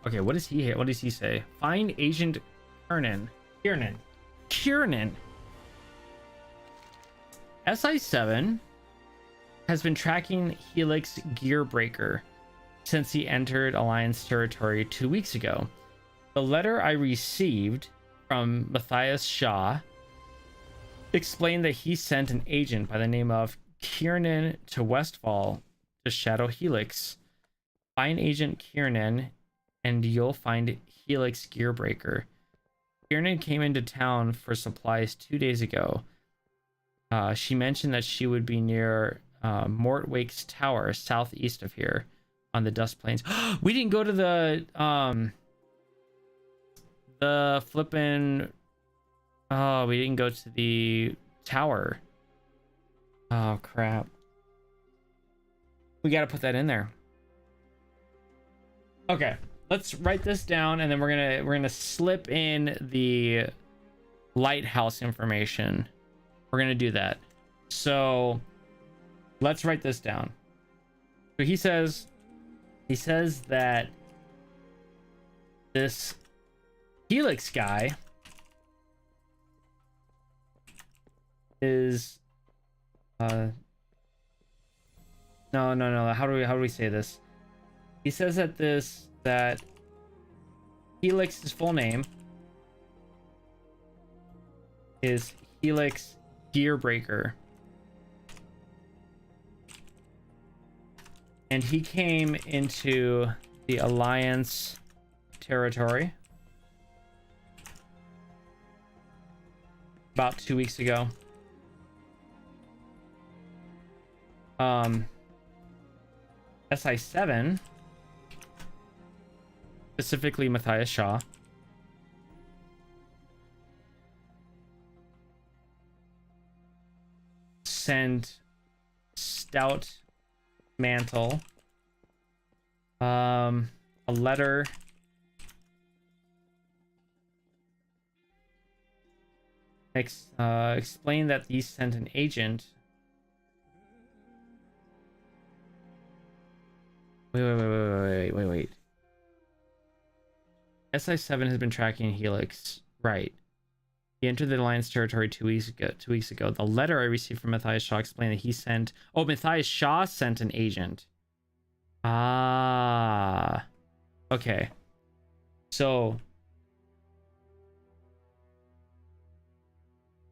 S1: Okay, what does he say? Find Agent Kiernan. SI7 has been tracking Helix Gearbreaker since he entered Alliance territory 2 weeks ago. The letter I received from Matthias Shaw explained that he sent an agent by the name of Kiernan to Westfall to shadow Helix. Find Agent Kiernan and you'll find Helix Gearbreaker. Kiernan came into town for supplies 2 days ago. She mentioned that she would be near Mortwake's tower, southeast of here, on the Dust Plains. We didn't go to the flippin'. Oh, we didn't go to the tower. Oh crap. We got to put that in there. Okay, let's write this down, and then we're gonna slip in the lighthouse information. We're gonna do that. So let's write this down. So he says that this Helix guy is no. How do we say this? He says that Helix's full name is Helix Gearbreaker. And he came into the Alliance territory about 2 weeks ago. SI7, specifically Matthias Shaw, sent stout mantle a letter explain that he sent an agent. Wait. SI7 has been tracking Helix. Right. He entered the Alliance territory 2 weeks ago. The letter I received from Matthias Shaw explained that he sent... Oh, Matthias Shaw sent an agent. Ah. Okay. So...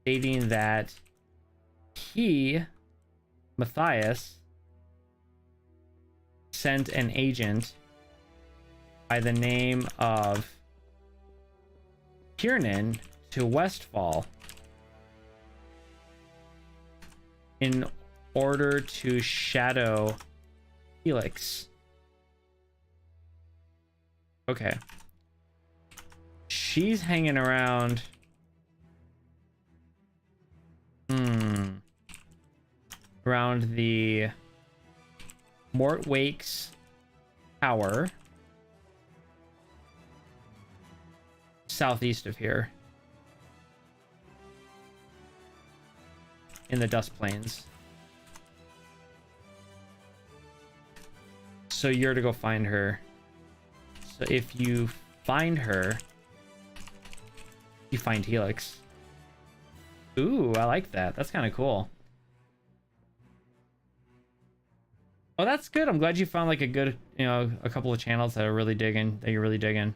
S1: stating that he, Matthias, sent an agent by the name of Kiernan to Westfall in order to shadow Helix. Okay. She's hanging around. Around the Mortwake's tower, southeast of here, in the Dust Plains. So you're to go find her. So if you find her, you find Helix. Ooh, I like that. That's kind of cool. Oh, that's good. I'm glad you found like a good, a couple of channels that you're really digging.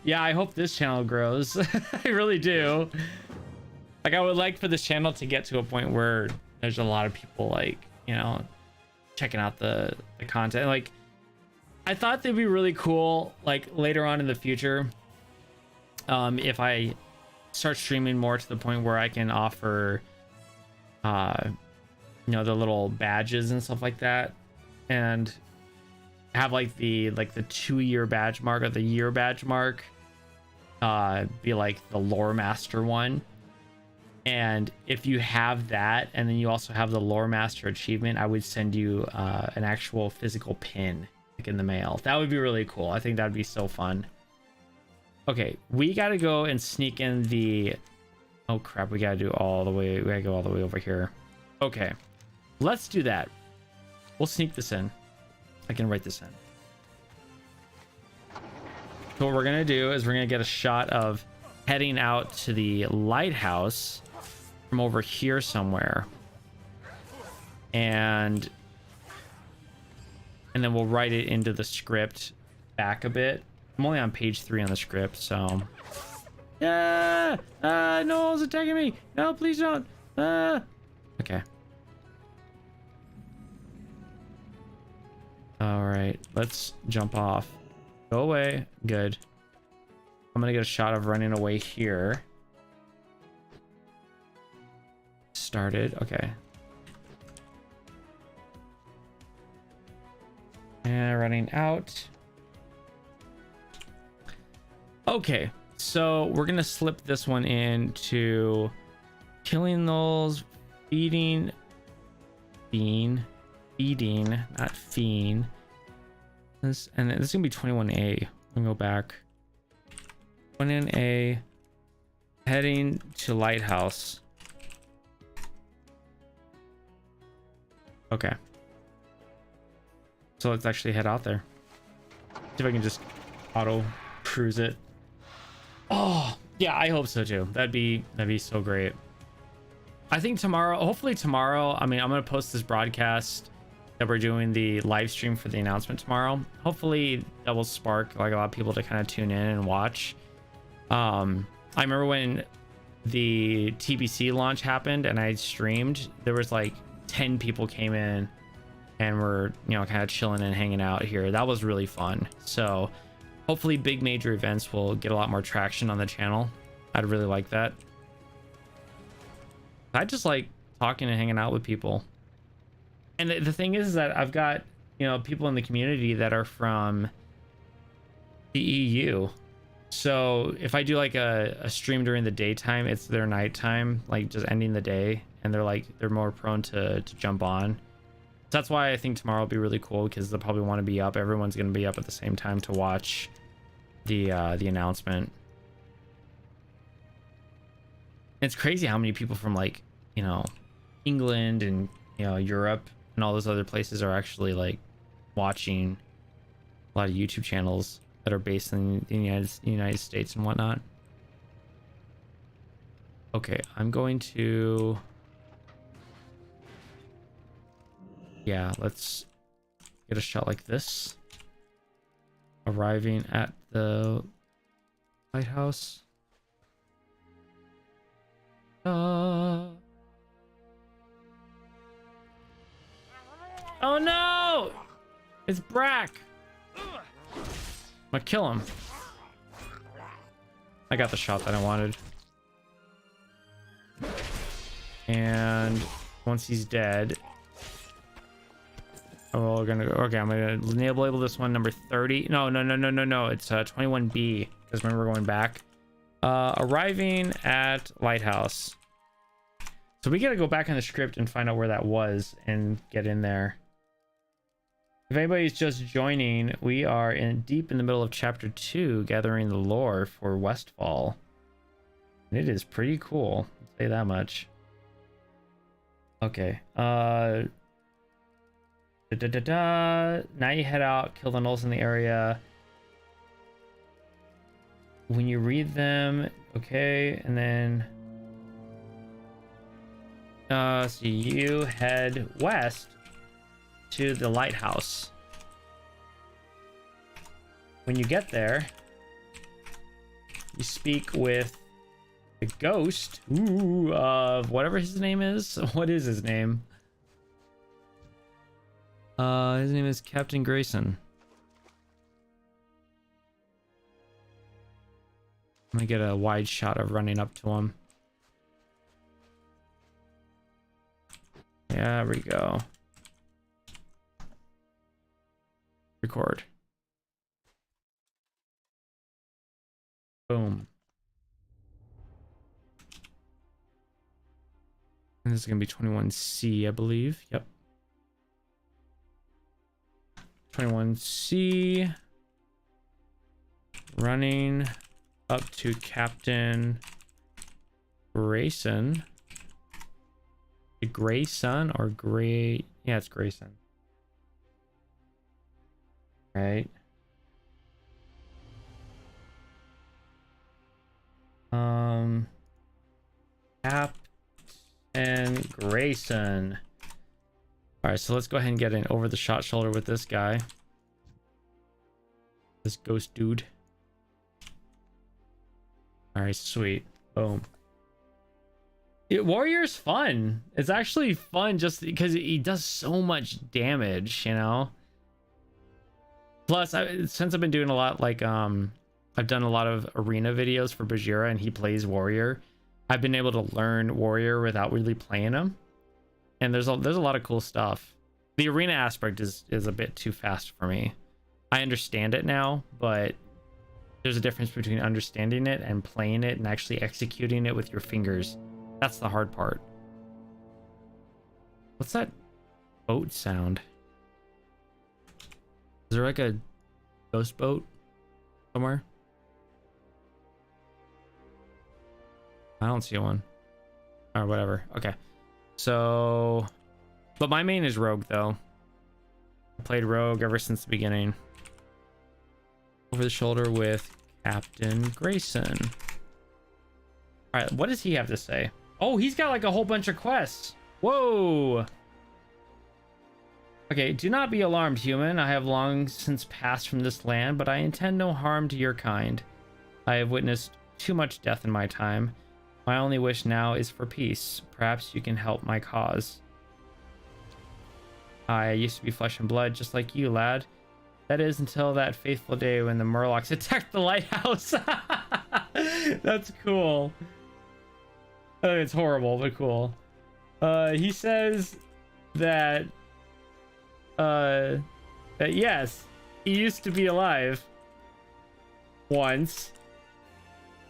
S1: Yeah, I hope this channel grows. I really do. Like, I would like for this channel to get to a point where there's a lot of people like, checking out the content. Like, I thought they'd be really cool, like later on in the future, if I start streaming more to the point where I can offer, the little badges and stuff like that, and have like the 2-year badge mark or the year badge mark be like the lore master one. And if you have that and then you also have the lore master achievement, I would send you an actual physical pin like in the mail. That would be really cool. I think that'd be so fun. Okay, we got to go and sneak in the Oh crap, we gotta go all the way over here. Okay, let's do that. We'll sneak this in. I can write this in. So what we're gonna do is we're gonna get a shot of heading out to the lighthouse from over here somewhere, and then we'll write it into the script back a bit. I'm only on page 3 on the script, so yeah. No, it's attacking me. No, please don't. Okay. All right, let's jump off. Go away. Good. I'm gonna get a shot of running away here. Started. Okay. And running out. Okay, so we're gonna slip this one into killing those, feeding, not fiend. This, and this is gonna be 21A. I'm gonna go back. 21A, heading to lighthouse. Okay. So let's actually head out there. See if I can just auto cruise it. Oh yeah, I hope so too. That'd be so great. I think tomorrow, hopefully tomorrow, I mean, I'm gonna post this broadcast that we're doing the live stream for the announcement tomorrow. Hopefully that will spark like a lot of people to kind of tune in and watch. I remember when the TBC launch happened and I streamed, there was like 10 people came in and were, you know, kind of chilling and hanging out here. That was really fun. So hopefully big major events will get a lot more traction on the channel. I'd really like that. I just like talking and hanging out with people. And the thing is that I've got, you know, people in the community that are from the EU. So if I do like a stream during the daytime, it's their nighttime, like just ending the day, and they're more prone to jump on. So that's why I think tomorrow will be really cool, because they'll probably want to be up. Everyone's going to be up at the same time to watch the announcement. It's crazy how many people from like, you know, England and, you know, Europe and all those other places are actually like watching a lot of YouTube channels that are based in the United States and whatnot. Okay, I'm going to, yeah, let's get a shot like this. Arriving at the lighthouse. Oh no! It's Brack! I'm gonna kill him. I got the shot that I wanted. And once he's dead, oh, we're gonna go. Okay, I'm gonna label this one number 30. No. It's 21B, because remember we're going back. Arriving at lighthouse. So we gotta go back in the script and find out where that was and get in there. If anybody's just joining, we are deep in the middle of chapter 2, gathering the lore for Westfall. And it is pretty cool, I'll say that much. Okay. Now you head out, kill the gnolls in the area. When you read them, okay, and then so you head west to the lighthouse. When you get there, you speak with the ghost of whatever his name is. What is his name? His name is Captain Grayson. I'm gonna get a wide shot of running up to him. Yeah, there we go. Record. Boom. And this is gonna be 21C, I believe. Yep. 21C. Running up to Captain Grayson. Grayson or Gray? Yeah, it's Grayson. Right. Captain Grayson. All right, so let's go ahead and get an over the shot shoulder with this guy. This ghost dude. All right, sweet. Boom. Warrior's fun. It's actually fun just because he does so much damage, you know. Plus, since I've been doing a lot, like I've done a lot of arena videos for Bajira, and he plays warrior. I've been able to learn warrior without really playing him, and there's a lot of cool stuff. The arena aspect is a bit too fast for me. I understand it now, but there's a difference between understanding it and playing it and actually executing it with your fingers. That's the hard part. What's that boat sound? Is there like a ghost boat somewhere? I don't see one. Or whatever. Okay. So, but my main is Rogue though. I played Rogue ever since the beginning. Over the shoulder with Captain Grayson. All right, what does he have to say? Oh, he's got like a whole bunch of quests. Whoa. Okay, do not be alarmed, human. I have long since passed from this land, but I intend no harm to your kind. I have witnessed too much death in my time. My only wish now is for peace. Perhaps you can help my cause. I used to be flesh and blood, just like you, lad. That is until that fateful day when the Murlocs attacked the lighthouse. That's cool. It's horrible, but cool. He says that yes, he used to be alive once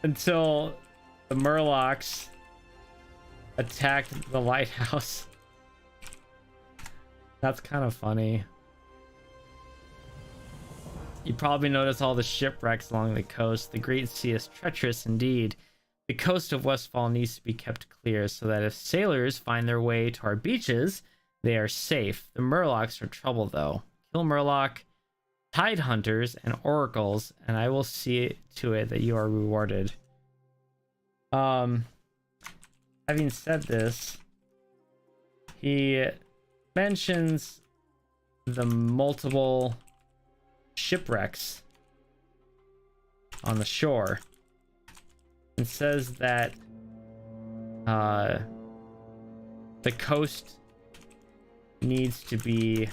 S1: until the Murlocs attacked the lighthouse. That's kind of funny. You probably notice all the shipwrecks along the coast. The Great Sea is treacherous indeed. The coast of Westfall needs to be kept clear so that if sailors find their way to our beaches, they are safe. The Murlocs are trouble though. Kill Murloc, tide hunters, and oracles, and I will see to it that you are rewarded. Having said this, he mentions the multiple shipwrecks on the shore and says that the coast needs to be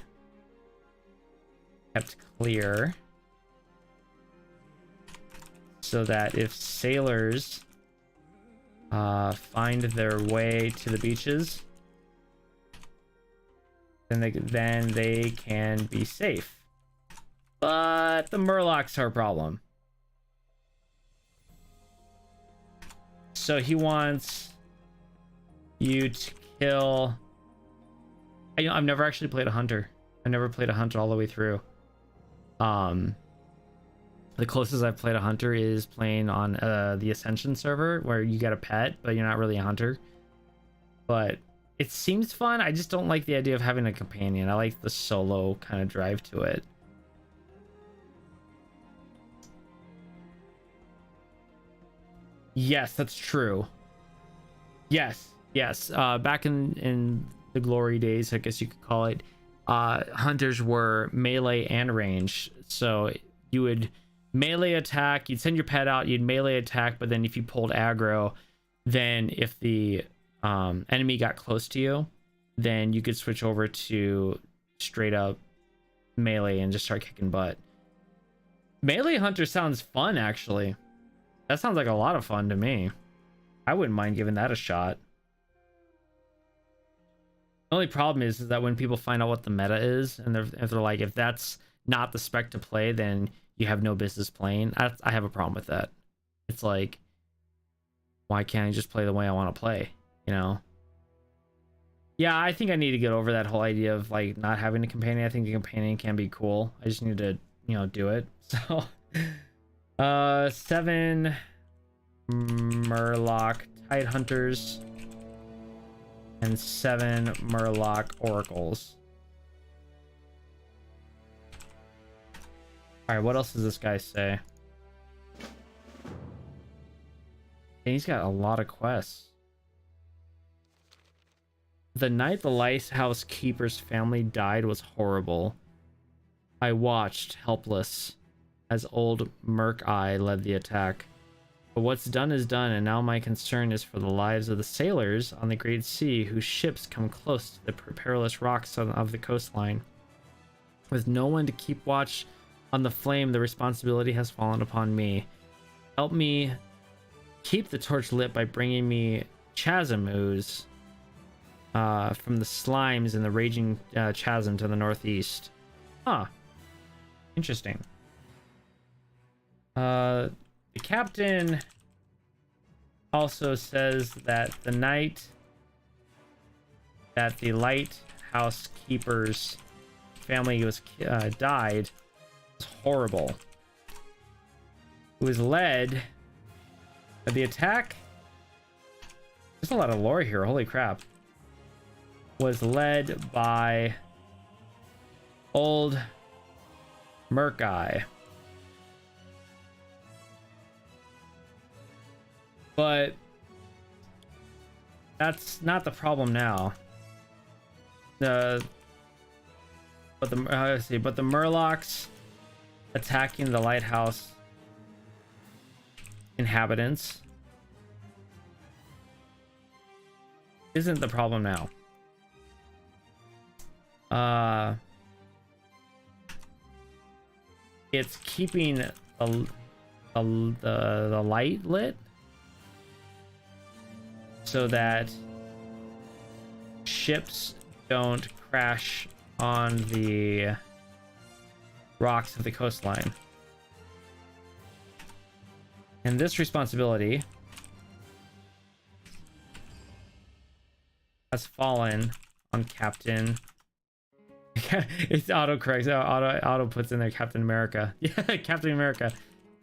S1: kept clear so that if sailors find their way to the beaches, then they can be safe. But the Murlocs are a problem. So he wants you to kill... I've never actually played a hunter. I've never played a hunter all the way through. The closest I've played a hunter is playing on the Ascension server, where you get a pet, but you're not really a hunter. But it seems fun. I just don't like the idea of having a companion. I like the solo kind of drive to it. Yes, that's true. Yes. Back in the glory days, I guess you could call it, hunters were melee and range. So you would melee attack, you'd send your pet out, you'd melee attack, but then if you pulled aggro, then if the enemy got close to you, then you could switch over to straight up melee and just start kicking butt. Melee hunter sounds fun, actually. That sounds like a lot of fun to me. I wouldn't mind giving that a shot. The only problem is that when people find out what the meta is, and if they're like, if that's not the spec to play, then you have no business playing. I have a problem with that. It's like, why can't I just play the way I want to play? You know? Yeah, I think I need to get over that whole idea of like not having a companion. I think a companion can be cool. I just need to, do it. So, 7 Murloc Tide Hunters, and 7 Murloc Oracles. Alright, what else does this guy say? And he's got a lot of quests. The night the lighthouse keeper's family died was horrible. I watched, helpless, as old Merc Eye led the attack. But what's done is done, and now my concern is for the lives of the sailors on the Great Sea whose ships come close to the perilous rocks of the coastline. With no one to keep watch on the flame, the responsibility has fallen upon me. Help me keep the torch lit by bringing me chasm ooze from the slimes in the raging chasm to the northeast. Huh. Interesting. The captain also says that the night that the lighthouse keeper's family was died was horrible. It was led by the attack. There's a lot of lore here. Holy crap. Was led by old Merc Eye. But that's not the problem now. But the Murlocs attacking the lighthouse inhabitants isn't the problem now. It's keeping the light lit so that ships don't crash on the rocks of the coastline. And this responsibility has fallen on Captain. It's auto corrects. Auto puts in there Captain America. Yeah, Captain America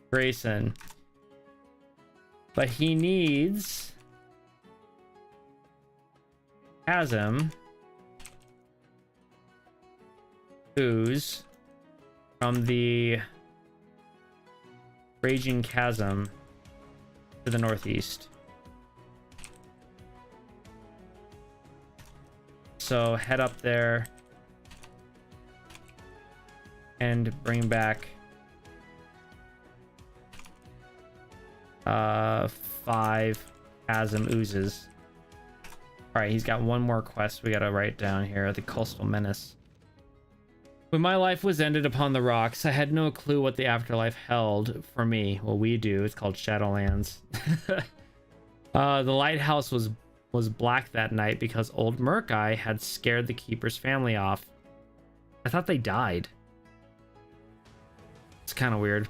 S1: Grayson. But he needs chasm ooze from the raging chasm to the northeast. So head up there and bring back 5 chasm oozes. All right, he's got one more quest we gotta write down here. The Coastal Menace. When my life was ended upon the rocks, I had no clue what the afterlife held for me. Well, we do. It's called Shadowlands. The lighthouse was black that night because old Merc Eye had scared the keeper's family off. I thought they died. It's kind of weird.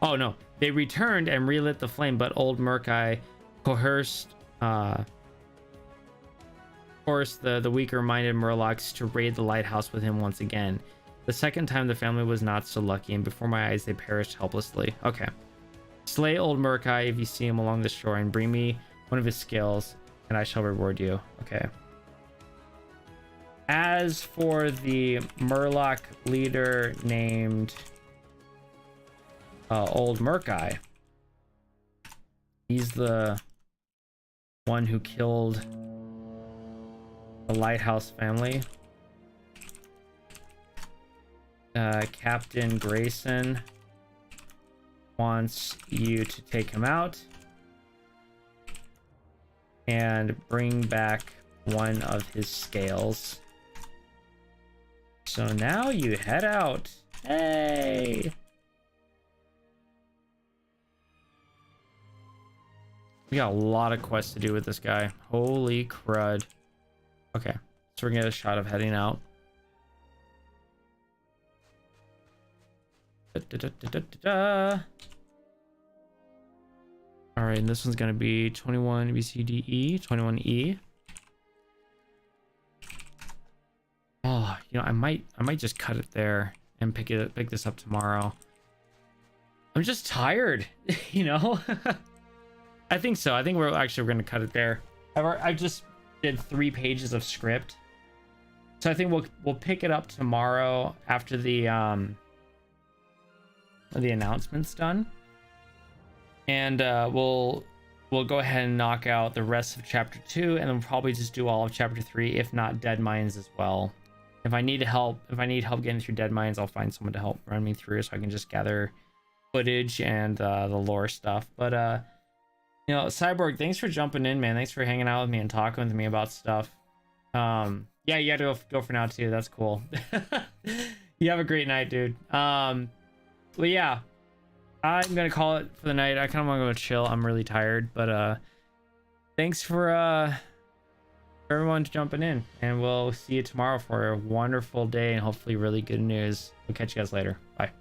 S1: Oh no, they returned and relit the flame, but old Merc Eye coerced the weaker-minded Murlocs to raid the lighthouse with him once again. The second time the family was not so lucky, and before my eyes they perished helplessly. Okay. Slay old Merc Eye if you see him along the shore, and bring me one of his scales, and I shall reward you. Okay. As for the Murloc leader named old Merc Eye, he's the one who killed the lighthouse family. Captain Grayson wants you to take him out and bring back one of his scales. So now you head out. Hey! We got a lot of quests to do with this guy. Holy crud. Okay, so we're gonna get a shot of heading out. All right, and this one's gonna be 21 BCDE, 21E. Oh, you know, I might just cut it there and pick this up tomorrow. I'm just tired, you know. I think so. I think we're gonna cut it there. I just did 3 pages of script, so I think we'll pick it up tomorrow after the announcement's done, and we'll go ahead and knock out the rest of chapter 2, and then we'll probably just do all of chapter 3, if not Dead Mines as well. If I need help getting through Dead Mines, I'll find someone to help run me through, so I can just gather footage and the lore stuff. But you know, Cyborg, thanks for jumping in, man. Thanks for hanging out with me and talking with me about stuff. Yeah, you gotta go for now too. That's cool. You have a great night, dude. Well, yeah, I'm gonna call it for the night. I kind of want to go chill. I'm really tired, but thanks for everyone jumping in, and we'll see you tomorrow for a wonderful day and hopefully really good news. We'll catch you guys later. Bye.